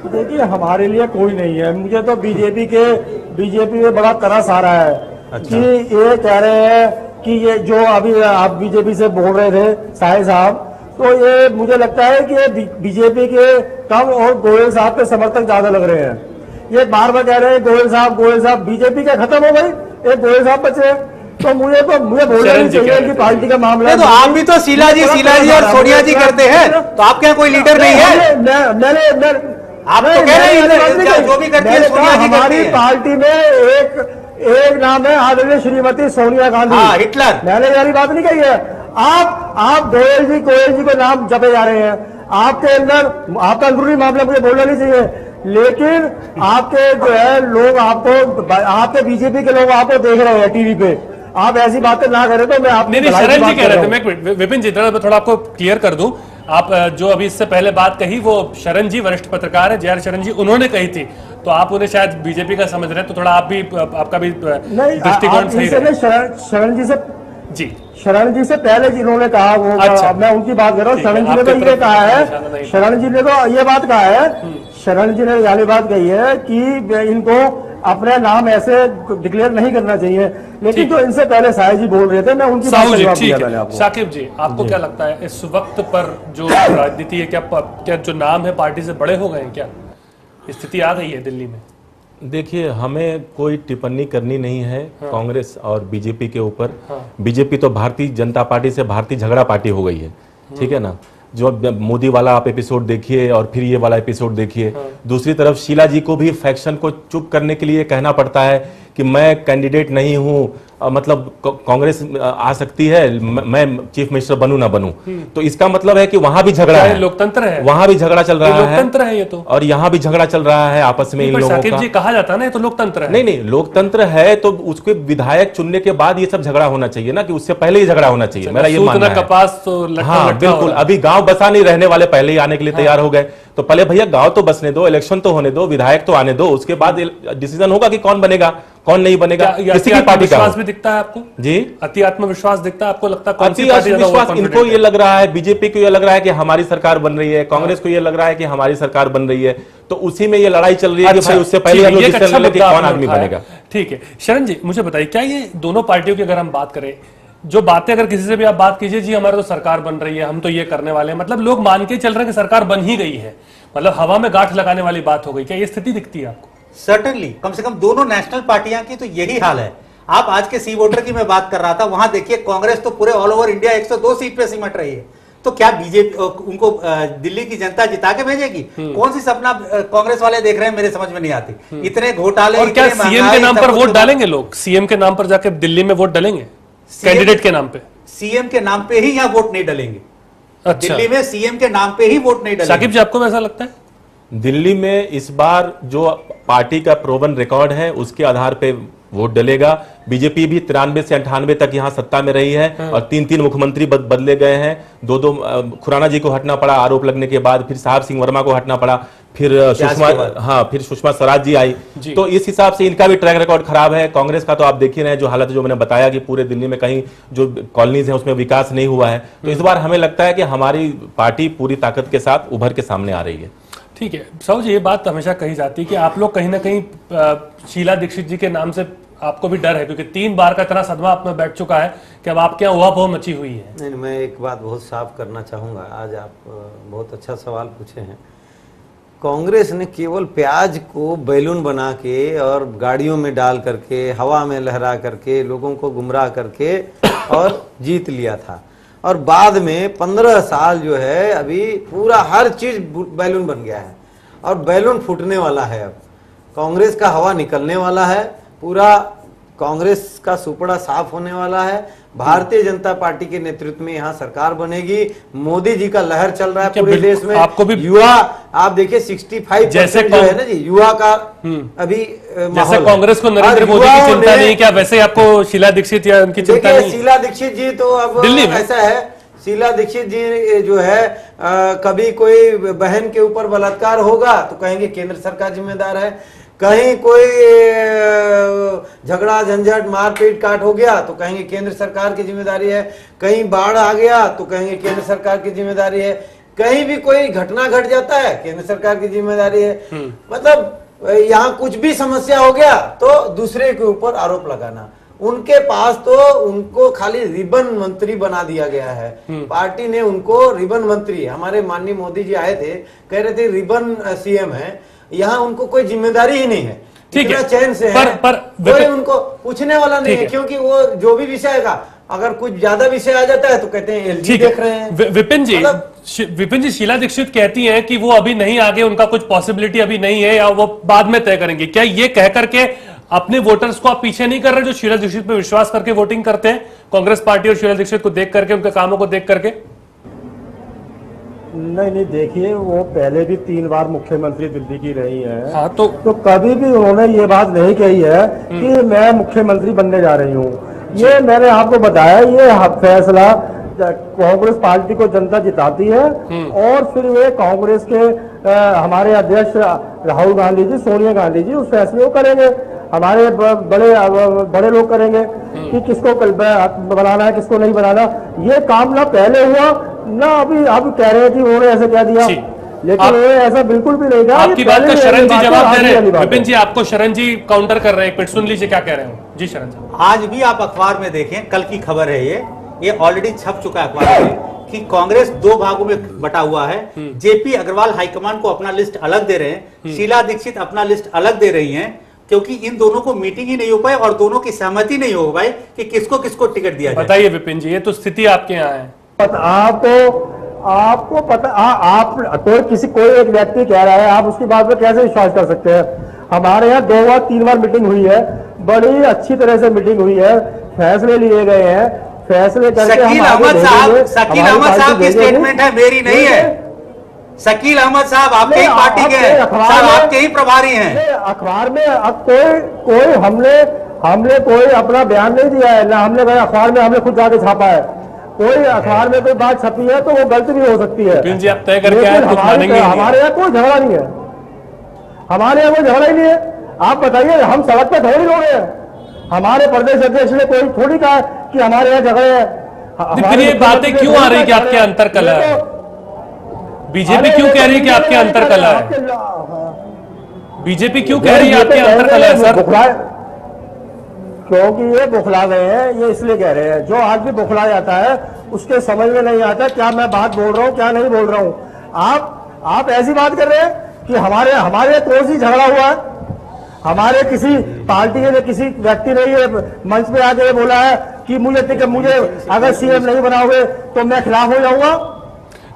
देखिए हमारे लिए कोई नहीं है। मुझे तो बीजेपी में बड़ा तरस आ रहा है। कि ये कह रहे हैं कि ये जो अभी आप बीजेपी से बोल रहे थे साहिल साहब, तो ये मुझे लगता है कि ये बीजेपी के कम और गोयल साहब के समर्थक ज्यादा लग रहे हैं। ये बार बार कह रहे हैं गोयल साहब, बीजेपी का खत्म हो गई, एक गोयल साहब बचे। तो मुझे बोलना नहीं चाहिए कि पार्टी का मामला। तो आप भी तो शीला जी और सोनिया जी करते हैं, तो आप क्या कोई लीडर नहीं है? मैंने आप तो कह रहे हैं जो भी करती है सोनिया जी। हमारी पार्टी में एक नाम है आदरणीय श्रीमती सोनिया गांधी, हिटलर। मैंने वाली बात नहीं कही है। आप गोयल जी को नाम जपे जा रहे हैं। आपके अंदर आपका अंदरूनी मामला मुझे बोलना नहीं चाहिए, लेकिन आपके जो है लोग आपके बीजेपी के लोग आपको देख रहे हैं टीवी पे। आप ऐसी बातें ना करें तो मैं आप नहीं शरण जी कह रहे थे। मैं विपिन जी थोड़ा आपको क्लियर कर दूं, आप जो अभी इससे पहले बात कही वो शरण जी वरिष्ठ पत्रकार है JR शरण जी, उन्होंने कही थी, तो आप उन्हें शायद बीजेपी का समझ रहे हैं, तो थोड़ा आप भी आपका भी दृष्टिकोण सही है। शरण जी से पहले जिन्होंने कहा वो, अच्छा। मैं उनकी बात कर रहा हूँ। शरण जी ने तो ये कहा है, शरण जी ने तो ये बात कहा है, शरण जी ने ये बात कही है कि इनको अपना नाम ऐसे डिक्लेयर नहीं करना चाहिए। लेकिन जो इनसे पहले साहिल जी बोल रहे थे, मैं उनकी बात जवाब दिया मैंने आपको। शाकिब जी आपको क्या लगता है इस वक्त पर जो राजनीति है, क्या जो नाम है पार्टी से बड़े हो गए हैं, क्या स्थिति आ गई है दिल्ली में? देखिए हमें कोई टिप्पणी करनी नहीं है कांग्रेस और बीजेपी के ऊपर। बीजेपी तो भारतीय जनता पार्टी से भारतीय झगड़ा पार्टी हो गई है, ठीक है ना। जो मोदी वाला आप एपिसोड देखिए और फिर ये वाला एपिसोड देखिए। दूसरी तरफ शीला जी को भी फैक्शन को चुप करने के लिए कहना पड़ता है कि मैं कैंडिडेट नहीं हूं, मतलब कांग्रेस आ सकती है, मैं चीफ मिनिस्टर बनूं ना बनूं। तो इसका मतलब है कि वहां भी झगड़ा है, लोकतंत्र है, वहां भी झगड़ा चल रहा है, लोकतंत्र है ये तो, और यहाँ भी झगड़ा चल रहा है आपस में इन लोगों का। जी कहा जाता है ना ये तो लोकतंत्र है। नहीं लोकतंत्र है तो उसके विधायक चुनने के बाद ये सब झगड़ा होना चाहिए ना, कि उससे पहले ही झगड़ा होना चाहिए, मेरा ये मानना है। कपास तो हाँ बिल्कुल, अभी गाँव बसा नहीं रहने वाले पहले ही आने के लिए तैयार हो गए। तो पहले भैया गांव तो बसने दो, इलेक्शन तो होने दो, विधायक तो आने दो, उसके बाद डिसीजन होगा कि कौन बनेगा कौन नहीं बनेगा। किसी की पार्टी का विश्वास भी दिखता है आपको जी? अति आत्मविश्वास दिखता है आपको? लगता है अति आत्मविश्वास इनको ये लग रहा है, बीजेपी को ये लग रहा है कि हमारी सरकार बन रही है, कांग्रेस को ये लग रहा है कि हमारी सरकार बन रही है, तो उसी में ये लड़ाई चल रही है कि भाई उससे पहले हम लोग डिसीजन लें कि कौन आदमी बनेगा। ठीक है, शरण जी मुझे बताइए, क्या ये दोनों पार्टियों की अगर हम बात करें, जो बातें अगर किसी से भी आप बात कीजिए, जी हमारे तो सरकार बन रही है, हम तो ये करने वाले हैं, मतलब लोग मान के चल रहे हैं कि सरकार बन ही गई है, मतलब हवा में गांठ लगाने वाली बात हो गई, क्या ये स्थिति दिखती है आपको? सर्टेनली, कम से कम दोनों नेशनल पार्टियां की तो यही हाल है। आप आज के सी वोटर की मैं बात कर रहा था, वहां देखिए कांग्रेस तो पूरे ऑल ओवर इंडिया 102 सीट पे सिमट रही है, तो क्या बीजेपी उनको दिल्ली की जनता जिता के भेजेगी? कौन सी सपना कांग्रेस वाले देख रहे हैं, मेरे समझ में नहीं आती। इतने घोटाले, और क्या सीएम के नाम पर वोट डालेंगे लोग? सीएम के नाम पर जाके दिल्ली में वोट डालेंगे कैंडिडेट के नाम पे? सीएम के नाम पे ही यहाँ वोट नहीं डालेंगे। अच्छा। दिल्ली में सीएम के नाम पे ही वोट नहीं डालेंगे। साकिब जी, आपको ऐसा लगता है? दिल्ली में इस बार जो पार्टी का प्रोवन रिकॉर्ड है उसके आधार पे वोट डलेगा। बीजेपी भी 93 से 98 तक यहां सत्ता में रही है और 3-3 मुख्यमंत्री बदले गए हैं। 2-2 खुराना जी को हटना पड़ा आरोप लगने के बाद, फिर साहब सिंह वर्मा को हटना पड़ा, फिर सुषमा स्वराज जी आई। तो इस हिसाब से इनका भी ट्रैक रिकॉर्ड खराब है। कांग्रेस का तो आप देख ही रहे हैं जो हालत, जो मैंने बताया कि पूरे दिल्ली में कहीं जो कॉलोनीज है उसमें विकास नहीं हुआ है। तो इस बार हमें लगता है कि हमारी पार्टी पूरी ताकत के साथ उभर के सामने आ रही है। ठीक है साहू जी, ये बात हमेशा कही जाती है कि आप लोग कहीं ना कहीं शीला दीक्षित जी के नाम से आपको भी डर है, क्योंकि 3 बार का इतना सदमा आप में बैठ चुका है कि अब आपके यहाँ उहापोह मची हुई है। नहीं, मैं एक बात बहुत साफ करना चाहूँगा। आज आप बहुत अच्छा सवाल पूछे हैं। कांग्रेस ने केवल प्याज को बैलून बना के और गाड़ियों में डाल करके, हवा में लहरा करके, लोगों को गुमराह करके और जीत लिया था, और बाद में 15 साल जो है अभी पूरा हर चीज बैलून बन गया है और बैलून फूटने वाला है। अब कांग्रेस का हवा निकलने वाला है, पूरा कांग्रेस का सुपड़ा साफ होने वाला है। भारतीय जनता पार्टी के नेतृत्व में यहाँ सरकार बनेगी। मोदी जी का लहर चल रहा है पूरे देश में। आपको भी युवा, आप देखिए 65% जो है ना जी, युवा का अभी जैसे कांग्रेस को नरेंद्र मोदी की चिंता नहीं, क्या वैसे आपको शीला दीक्षित या उनकी चिंता नहीं? शीला दीक्षित जी तो अब दिल्ली में ऐसा है, शीला दीक्षित जी जो है कभी कोई बहन के ऊपर बलात्कार होगा तो कहेंगे केंद्र सरकार जिम्मेदार है, कहीं कोई झगड़ा झंझट मारपीट काट हो गया तो कहेंगे केंद्र सरकार की जिम्मेदारी है, कहीं बाढ़ आ गया तो कहेंगे केंद्र सरकार की जिम्मेदारी है, कहीं भी कोई घटना घट जाता है केंद्र सरकार की जिम्मेदारी है। मतलब यहाँ कुछ भी समस्या हो गया तो दूसरे के ऊपर आरोप लगाना। उनके पास तो उनको खाली रिबन मंत्री बना दिया गया है। पार्टी ने उनको रिबन मंत्री, हमारे माननीय मोदी जी आए थे, कह रहे थे रिबन सीएम है, यहाँ उनको कोई जिम्मेदारी ही नहीं है। ठीक है, चैन से है, कोई उनको पूछने वाला नहीं है, क्योंकि वो जो भी विषय का अगर कुछ ज्यादा विषय आ जाता है तो कहते हैं एलजी देख रहे हैं। विपिन जी, शीला दीक्षित कहती हैं कि वो अभी नहीं आगे, उनका कुछ पॉसिबिलिटी अभी नहीं है या वो बाद में तय करेंगे। क्या ये कह करके अपने वोटर्स को आप पीछे नहीं कर रहे जो शीला दीक्षित पे विश्वास करके वोटिंग करते हैं, कांग्रेस पार्टी और शीला दीक्षित को देख करके, उनके कामों को देख करके? नहीं, देखिए वो पहले भी 3 बार मुख्यमंत्री दिल्ली की रही है। हाँ, तो कभी भी उन्होंने ये बात नहीं कही है कि मैं मुख्यमंत्री बनने जा रही हूँ। ये मैंने आपको बताया, ये फैसला कांग्रेस पार्टी को जनता जिताती है और फिर वे कांग्रेस के हमारे अध्यक्ष राहुल गांधी जी, सोनिया गांधी जी उस फैसले को करेंगे। हमारे बड़े लोग करेंगे कि किसको बनाना है, किसको नहीं बनाना। ये काम ना पहले हुआ ना अभी अब कह रहे हैं कि उन्होंने ऐसे कह दिया, लेकिन ऐसा बिल्कुल भी नहीं कहा। आपकी बात का शरण जी जवाब दे रहे हैं। विपिन जी, आपको शरण जी काउंटर कर रहे हैं, एक मिनट सुन लीजिए क्या कह रहे हैं जी। शरण जी, आज भी आप अखबार में देखें, कल की खबर है, ये ऑलरेडी छप चुका है अखबार में कि कांग्रेस 2 भागों में बटा हुआ है। जेपी अग्रवाल हाईकमान को अपना लिस्ट अलग दे रहे हैं, शीला दीक्षित अपना लिस्ट अलग दे रही हैं, क्योंकि इन दोनों को मीटिंग ही नहीं हो पाई और दोनों की सहमति नहीं हो पाई कि किसको किसको टिकट दिया जाए। बताइए विपिन जी, ये तो स्थिति आपके यहाँ है। आपको पता, आप कोई एक व्यक्ति कह रहा है, आप उसकी बात पर कैसे विश्वास कर सकते हैं? हमारे यहाँ 2 बार 3 बार मीटिंग हुई है, बड़ी अच्छी तरह से मीटिंग हुई है, फैसले लिए गए हैं, फैसले करके शकील अहमद साहब की स्टेटमेंट है, मेरी नहीं है। शकील अहमद साहब आपके ही पार्टी के हैं, साहब आपके ही प्रभारी हैं। अखबार में अब कोई हमने कोई अपना बयान नहीं दिया है, ना हमने अखबार में हमने खुद जाके छापा है। कोई अखबार में कोई बात छपी है तो वो गलत भी हो सकती है। जी, आप तय करके आए, हमारे यहाँ कोई झगड़ा नहीं है, हमारे यहाँ कोई झगड़ा ही नहीं है। आप बताइए, हम सड़क पे थोड़ी लोग हैं, हमारे प्रदेश अध्यक्ष ने कोई थोड़ी कहा कि हमारे यहाँ झगड़े हैं। फिर ये बातें क्यों आ रही कि आपके अंतर कला है? बीजेपी क्यों कह रही है कि आपके अंतर कला है? बीजेपी क्यों कह रही है आपके अंतर कला है? सर, क्योंकि ये बौखला गए हैं, ये इसलिए कह रहे हैं। जो आदमी बौखला जाता है उसके समझ में नहीं आता क्या मैं बात बोल रहा हूँ क्या नहीं बोल रहा हूँ। आप ऐसी बात कर रहे हैं कि हमारे कौन सी झगड़ा हुआ है, हमारे किसी पार्टी के किसी व्यक्ति ने ये मंच पे आके ये बोला है कि मुझे अगर सीएम नहीं बनाओगे तो मैं खिलाफ हो जाऊंगा।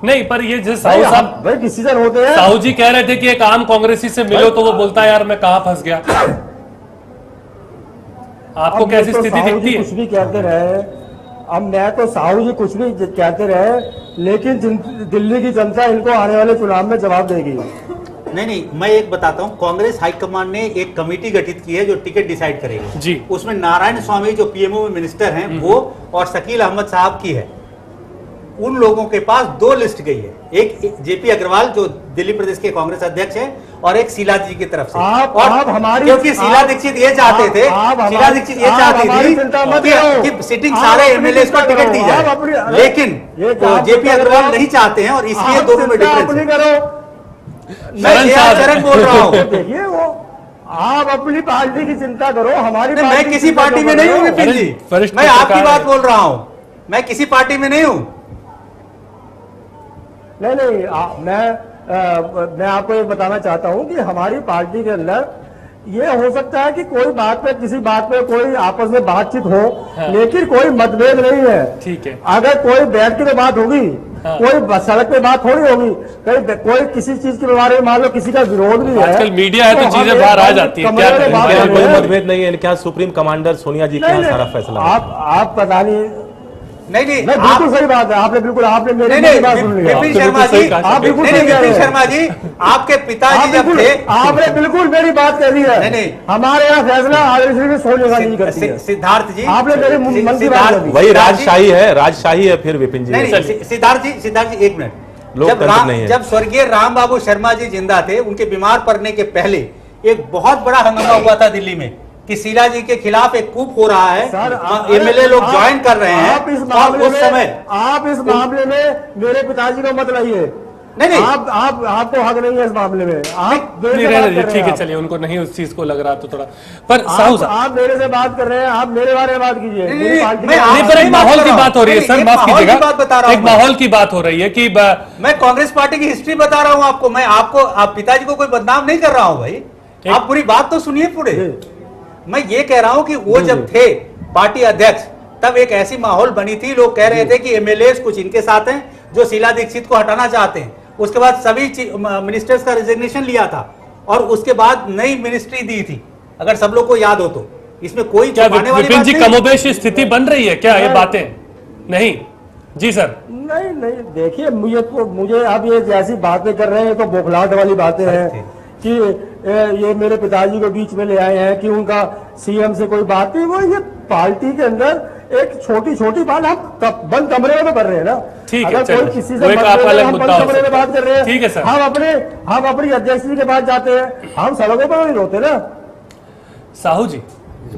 नहीं, पर ये जैसे साहू साहब भाई डिसीजन होते हैं। साहू जी कह रहे थे कि एक आम कांग्रेसी से मिलो तो वो बोलता है यार मैं कहां फंस गया। आपको कैसी स्थिति दिखती है? कुछ भी कहते रहे, अब मैं तो साहू जी कुछ भी कहते रहे, लेकिन दिल्ली की जनता इनको आने वाले चुनाव में जवाब देगी। नहीं, मैं एक बताता हूँ, कांग्रेस हाईकमान ने एक कमेटी गठित की है जो टिकट डिसाइड करेगी जी। उसमें नारायण स्वामी जो पीएमओ में मिनिस्टर हैं वो और शकील अहमद साहब की है। उन लोगों के पास 2 लिस्ट गई है, एक जेपी अग्रवाल जो दिल्ली प्रदेश के कांग्रेस अध्यक्ष हैं और एक शीला जी की तरफ से। आप हमारी, क्योंकि शीला दीक्षित ये चाहते थे, शीला दीक्षित ये चाहती थी कि सिटिंग सारे एमएलए को टिकट दी जाए, लेकिन जेपी अग्रवाल नहीं चाहते हैं और इसलिए दोनों में डिफरेंस है। मैं चरण बोल रहा हूँ, देखिए वो आप अपनी पार्टी की चिंता करो, हमारी मैं किसी पार्टी में नहीं हूँ विपिन जी, मैं आपकी बात बोल रहा हूँ, मैं किसी पार्टी में नहीं हूँ। नहीं, मैं आपको ये बताना चाहता हूँ कि हमारी पार्टी के अंदर ये हो सकता है कि कोई बात पे किसी बात पे कोई आपस में बातचीत हो, लेकिन कोई मतभेद नहीं है। ठीक है, अगर कोई बैठ के तो बात होगी, कोई सड़क पे बात थोड़ी होगी, कोई किसी चीज के बारे में मान लो किसी का विरोध भी है। आजकल मीडिया है तो चीजें बाहर आ जाती है, क्या कोई मतभेद नहीं है क्या? सुप्रीम कमांडर सोनिया जी का सारा फैसला आप पता नहीं। नहीं, बिल्कुल सही बात है, आपने मेरी बात सुन ली। विपिन शर्मा जी, आप बिल्कुल विपिन शर्मा जी, आपके पिताजी जब थे, आपने बिल्कुल मेरी बात कह दी है। नहीं, हमारे यहाँ फैसला आगे सोनिया नहीं करती है। सिद्धार्थ जी, आपने मेरे मन की बात कर दी। वही राजशाही है फिर विपिन जी। सिद्धार्थ जी 1 मिनट। जब स्वर्गीय राम बाबू शर्मा जी जिंदा थे, उनके बीमार पड़ने के पहले एक बहुत बड़ा हंगामा हुआ था दिल्ली में कि शीला जी के खिलाफ एक कूप हो रहा है, एमएलए लोग ज्वाइन कर रहे हैं। आप इस मामले में मेरे पिताजी को मत लाइए। नहीं, आपको हक नहीं है इस मामले में। ठीक है, चलिए, उनको नहीं उस चीज को लग रहा तो थोड़ा, पर साहू साहब आप मेरे से बात कर रहे हैं, आप मेरे बारे में बात कीजिए। पर एक माहौल की बात हो रही है सर, माफ कीजिएगा, एक माहौल की बात हो रही है कि मैं कांग्रेस पार्टी की हिस्ट्री बता रहा हूँ आपको। मैं आप पिताजी को कोई बदनाम नहीं कर रहा हूँ भाई, आप पूरी बात तो सुनिए पूरे। मैं ये कह रहा हूं कि वो जब थे पार्टी अध्यक्ष तब एक ऐसी माहौल बनी थी, लोग कह रहे थे कि एमएलए कुछ इनके साथ हैं जो शीला दीक्षित को हटाना चाहते हैं। उसके बाद सभी मिनिस्टर्स का रिजिग्नेशन लिया था और उसके बाद नई मिनिस्ट्री दी थी, अगर सब लोग को याद हो तो। इसमें कोई छुपाने वाली बात नहीं। कमोबेश स्थिति बन रही है क्या ये बातें? नहीं जी सर। नहीं, देखिए मुझे आप ये जैसी बातें कर रहे हैं तो बौखलाहट वाली बातें हैं कि ये मेरे पिताजी को बीच में ले आए हैं कि उनका सीएम से कोई बात नहीं। वो ये पार्टी के अंदर एक छोटी बात हम बंद कमरे में कर रहे हैं ना। ठीक है, अगर कोई किसी से हम बंद कमरे में बात कर रहे हैं, ठीक है सर। हम अपनी अध्यक्ष जी के पास जाते हैं, हम सड़कों पर नहीं रोते ना। साहू जी,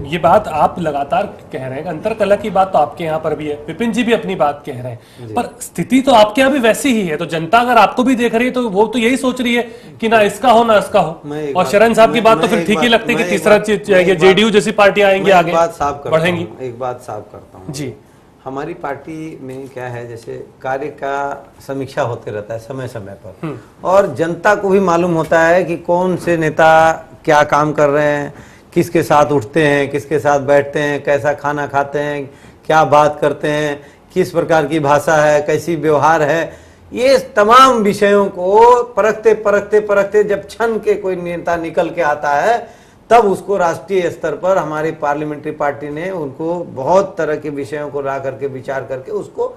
ये बात आप लगातार कह रहे हैं, अंतरकलह की बात तो आपके यहाँ पर भी है, विपिन जी भी अपनी बात कह रहे हैं, पर स्थिति तो आपके यहाँ भी वैसी ही है। तो जनता अगर आपको भी देख रही है तो वो तो यही सोच रही है कि ना इसका हो ना इसका हो। और शरण साहब की बात तो फिर ठीक ही लगती है कि तीसरा चीज जेडीयू जैसी पार्टियां आएंगी आगे, बढ़ेंगी। एक बात साफ करता हूँ जी, हमारी पार्टी में क्या है, जैसे कार्य का समीक्षा होते रहता है समय समय पर, और जनता को भी मालूम होता है कि कौन से नेता क्या काम कर रहे हैं, किसके साथ उठते हैं, किसके साथ बैठते हैं, कैसा खाना खाते हैं, क्या बात करते हैं, किस प्रकार की भाषा है, कैसी व्यवहार है। ये तमाम विषयों को परखते जब क्षण के कोई नेता निकल के आता है तब उसको राष्ट्रीय स्तर पर हमारी पार्लियामेंट्री पार्टी ने उनको बहुत तरह के विषयों को ला करके विचार करके उसको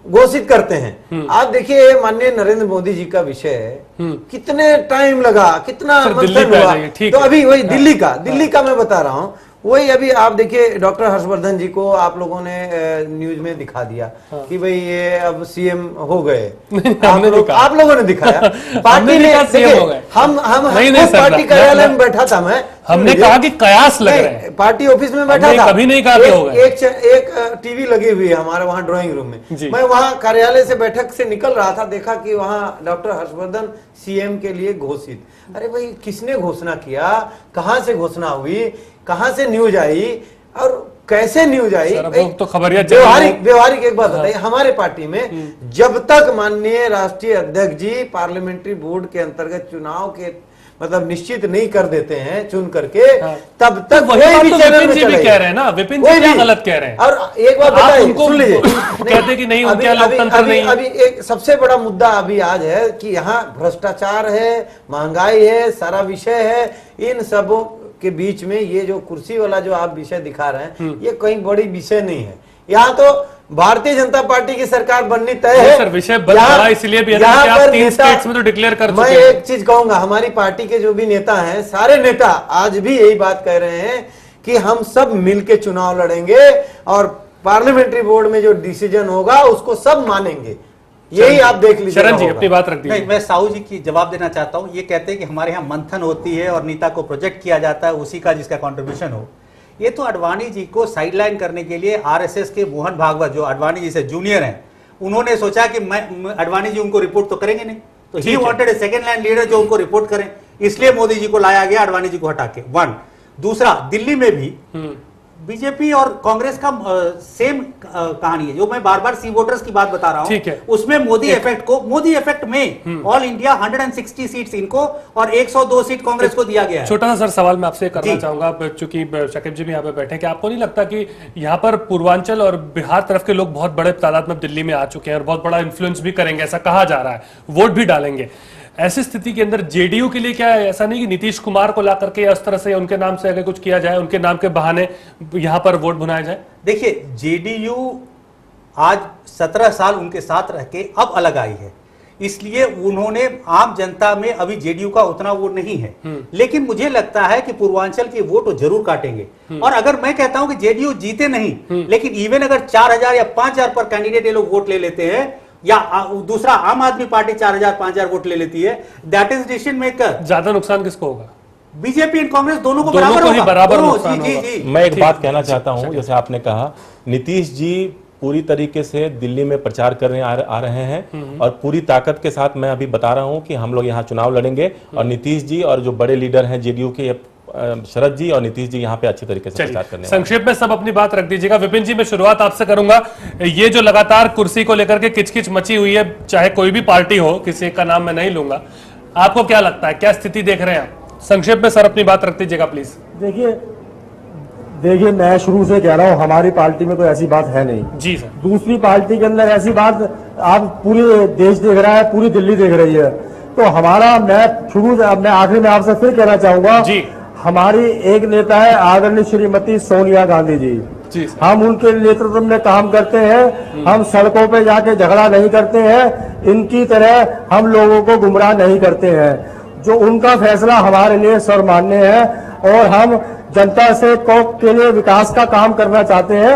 घोषित करते हैं। आप देखिए माननीय नरेंद्र मोदी जी का विषय कितने टाइम लगा, कितना मंथन हुआ। तो अभी वही दिल्ली का मैं बता रहा हूँ, वही अभी आप देखिए डॉक्टर हर्षवर्धन जी को आप लोगों ने न्यूज में दिखा दिया कि भाई ये अब सीएम हो गए। आप लोगों ने दिखाया, पार्टी ने हम पार्टी कार्यालय में बैठा था, हमने कहा कि कयास लग रहे हैं, पार्टी ऑफिस में बैठा था, कभी नहीं कहा। एक टीवी लगी हुई है हमारे वहाँ ड्राइंग रूम में, मैं वहाँ कार्यालय से बैठक से निकल रहा था, देखा कि वहाँ डॉक्टर हर्षवर्धन सीएम के लिए घोषित। अरे भाई किसने घोषणा किया, कहाँ से घोषणा हुई, कहां से न्यूज आई? और कैसे न्यूज आई? तो खबरिया व्यवहारिक एक बात बताइए, हमारे पार्टी में जब तक माननीय राष्ट्रीय अध्यक्ष जी पार्लियामेंट्री बोर्ड के अंतर्गत चुनाव के मतलब निश्चित नहीं कर देते हैं चुन करके, तब तक तो वही बात तो विपिन जी भी कह रहे हैं ना, विपिन जी क्या गलत कह रहे हैं? और एक बात बताइए, सुन लीजिए, कहते कि नहीं उनके लोकतंत्र नहीं। अभी एक सबसे बड़ा मुद्दा अभी आज है कि यहाँ भ्रष्टाचार है, महंगाई है, सारा विषय है, इन सबों के बीच में ये जो कुर्सी वाला जो आप विषय दिखा रहे हैं ये कोई बड़ी विषय नहीं है। यहाँ तो भारतीय जनता पार्टी की सरकार बननी तय है। सर विषय बड़ा इसलिए भी है कि आप 3 स्टेट्स में तो डिक्लेयर कर चुके हैं। मैं एक चीज कहूंगा, हमारी पार्टी के जो भी नेता हैं, सारे नेता आज भी यही बात कह रहे हैं कि हम सब मिलके चुनाव लड़ेंगे और पार्लियामेंट्री बोर्ड में जो डिसीजन होगा उसको सब मानेंगे। यही आप देख लीजिए। शरण जी अपनी बात रख दीजिए। नहीं, मैं साहू जी की जवाब देना चाहता हूं। ये कहते हैं कि हमारे यहाँ मंथन होती है और नेता को प्रोजेक्ट किया जाता है, उसी का जिसका कंट्रीब्यूशन हो। ये तो अडवाणी जी को साइडलाइन करने के लिए आरएसएस के मोहन भागवत जो अडवाणी जी से जूनियर हैं, उन्होंने सोचा कि मैं अडवाणी जी उनको रिपोर्ट तो करेंगे नहीं, तो he wanted A second line leader जो उनको रिपोर्ट करें, इसलिए मोदी जी को लाया गया अडवाणी जी को हटा के। वन दूसरा, दिल्ली में भी बीजेपी और कांग्रेस का सेम कहानी है, जो मैं बार बार सी वोटर्स की बात बता रहा हूं, उसमें मोदी इफेक्ट में ऑल इंडिया 160 सीट्स इनको और 102 सीट कांग्रेस को दिया गया है। छोटा सा सर सवाल मैं आपसे करना चाहूंगा, चूंकि शकीब जी भी यहाँ पे बैठे, कि आपको नहीं लगता कि यहाँ पर पूर्वांचल और बिहार तरफ के लोग बहुत बड़े तादाद में दिल्ली में आ चुके हैं और बहुत बड़ा इन्फ्लुएंस भी करेंगे, ऐसा कहा जा रहा है, वोट भी डालेंगे। ऐसी स्थिति के अंदर जेडीयू के लिए क्या है, ऐसा नहीं कि नीतीश कुमार को ला करके इस तरह से उनके नाम से अगर कुछ किया जाए, उनके नाम के बहाने यहां पर वोट बनाया जाए? देखिए, जेडीयू आज 17 साल उनके साथ रह के अब अलग आई है, इसलिए उन्होंने आम जनता में अभी जेडीयू का उतना वोट नहीं है, लेकिन मुझे लगता है कि पूर्वांचल के वोट जरूर काटेंगे। और अगर मैं कहता हूं कि जेडीयू जीते नहीं, लेकिन इवन अगर 4000 या 5000 पर कैंडिडेट ये लोग वोट ले लेते हैं, या दूसरा आम आदमी पार्टी 4000-5000 वोट ले लेती है, दैट इज डिसीजन मेकर। ज्यादा नुकसान किसको होगा? बीजेपी और कांग्रेस दोनों को बराबर होगा। जी। मैं एक बात कहना चाहता हूं, जैसे आपने कहा, नीतीश जी पूरी तरीके से दिल्ली में प्रचार करने आ रहे हैं और पूरी ताकत के साथ मैं अभी बता रहा हूं कि हम लोग यहाँ चुनाव लड़ेंगे और नीतीश जी और जो बड़े लीडर हैं जेडीयू के शरद जी और नीतीश जी यहाँ पे अच्छी तरीके से प्रचार करने। संक्षेप में सब अपनी बात रख दीजिएगा। विपिन जी, मैं शुरुआत आपसे करूंगा। ये जो लगातार कुर्सी को लेकर के किचकिच मची हुई है, चाहे कोई भी पार्टी हो, किसी का नाम मैं नहीं लूंगा, आपको क्या लगता है, क्या स्थिति देख रहे हैं आप? संक्षेप में सर अपनी बात रख दीजिएगा प्लीज। देखिए मैं शुरू से कह रहा हूँ, हमारी पार्टी में कोई ऐसी बात है नहीं। जी सर। दूसरी पार्टी के अंदर ऐसी बात आप पूरे देश देख रहा है, पूरी दिल्ली देख रही है, तो हमारा मैं आखिरी में आपसे फिर कहना चाहूंगा जी, हमारी एक नेता है आदरणीय श्रीमती सोनिया गांधी जी, हम उनके नेतृत्व में काम करते हैं, हम सड़कों पे जाके झगड़ा नहीं करते हैं, इनकी तरह हम लोगों को गुमराह नहीं करते हैं। जो उनका फैसला हमारे लिए सर्वमान्य है और हम जनता से के लिए विकास का काम करना चाहते हैं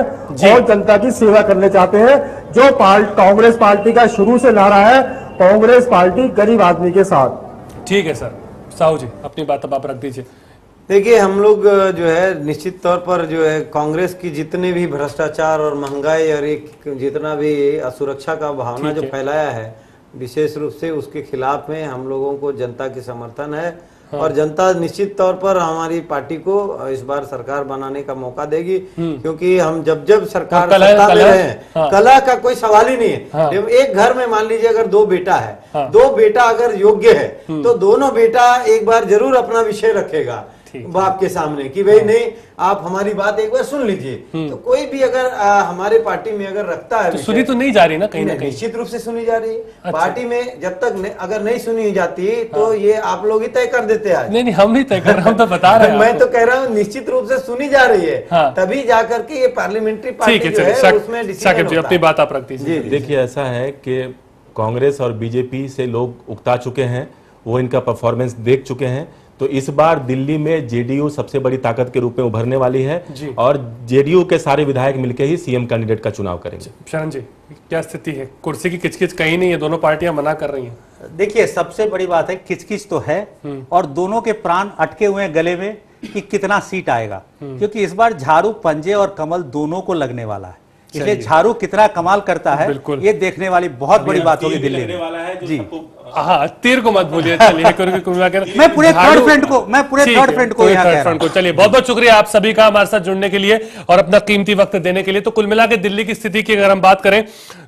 और जनता की सेवा करने चाहते हैं। जो कांग्रेस पार्टी का शुरू से नारा है, कांग्रेस पार्टी गरीब आदमी के साथ। ठीक है सर। साहू जी अपनी बात अब आप रख दीजिए। देखिए, हम लोग जो है निश्चित तौर पर जो है कांग्रेस की जितने भी भ्रष्टाचार और महंगाई और एक जितना भी असुरक्षा का भावना जो फैलाया है, विशेष रूप से उसके खिलाफ में हम लोगों को जनता की समर्थन है। और जनता निश्चित तौर पर हमारी पार्टी को इस बार सरकार बनाने का मौका देगी, क्योंकि हम जब सरकार सत्ता में रहे हैं, कला का कोई सवाल ही नहीं है। एक घर में मान लीजिए अगर 2 बेटा है, 2 बेटा अगर योग्य है तो दोनों बेटा एक बार जरूर अपना विषय रखेगा बाप के सामने कि भाई नहीं, आप हमारी बात एक बार सुन लीजिए। तो कोई भी अगर हमारे पार्टी में अगर रखता है, तो सुनी तो नहीं जा रही ना कहीं ना कहीं? निश्चित रूप से सुनी जा रही है। अच्छा। पार्टी में जब तक अगर नहीं सुनी जाती तो ये आप लोग ही तय कर देते हैं। नहीं, हम नहीं तय कर रहे, हम तो बता रहे हैं। मैं तो कह रहा हूँ निश्चित रूप से सुनी जा रही है, तभी जाकर के ये पार्लियामेंट्री पार्टी जो है उसमें डिसीजन होता है। अपनी बात आप रख दीजिए। देखिए, ऐसा है कि कांग्रेस और बीजेपी से लोग उकता चुके हैं, वो इनका परफॉर्मेंस देख चुके हैं, तो इस बार दिल्ली में जेडीयू सबसे बड़ी ताकत के रूप में उभरने वाली है और जेडीयू के सारे विधायक मिलकर ही सीएम कैंडिडेट का चुनाव करेंगे। शरण जी, क्या स्थिति है? कुर्सी की किचकिच कहीं नहीं है, दोनों पार्टियां मना कर रही हैं। देखिए, सबसे बड़ी बात है किचकिच तो है और दोनों के प्राण अटके हुए हैं गले में कि कितना सीट आएगा, क्योंकि इस बार झाड़ू, पंजे और कमल दोनों को लगने वाला है। इसलिए झाड़ू कितना कमाल करता है ये देखने वाली बहुत बड़ी बात होगी दिल्ली में। जी हाँ, तीर को मत भूलिए। चलिए मैं पूरे थर्ड फ्रंट को यहाँ कह रहा हूँ। चलिए बहुत बहुत शुक्रिया आप सभी का हमारे साथ जुड़ने के लिए और अपना कीमती वक्त देने के लिए। तो कुल मिला के दिल्ली की स्थिति की अगर हम बात करें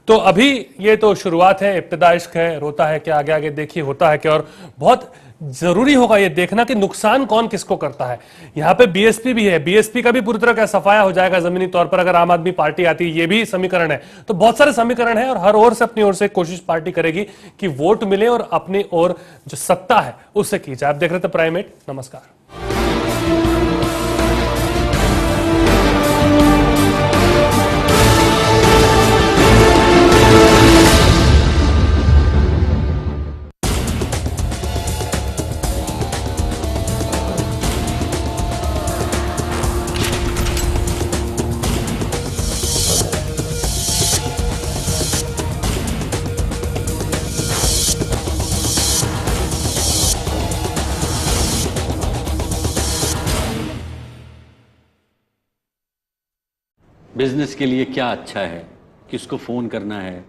तो अभी ये तो शुरुआत है, इब्तिदा इश्क है, रोता है कि आगे आगे देखिए होता है क्या। और बहुत जरूरी होगा ये देखना कि नुकसान कौन किसको करता है। यहाँ पे बीएसपी भी है, बीएसपी का भी पूरी तरह का सफाया हो जाएगा जमीनी तौर पर अगर आम आदमी पार्टी आती है, ये भी समीकरण है। तो बहुत सारे समीकरण है और हर ओर से अपनी ओर से कोशिश पार्टी करेगी कि वोट मिले और अपनी ओर जो सत्ता है उससे की जाए। आप देख रहे थे प्राइम 8। नमस्कार। बिजनेस के लिए क्या अच्छा है, किसको फोन करना है,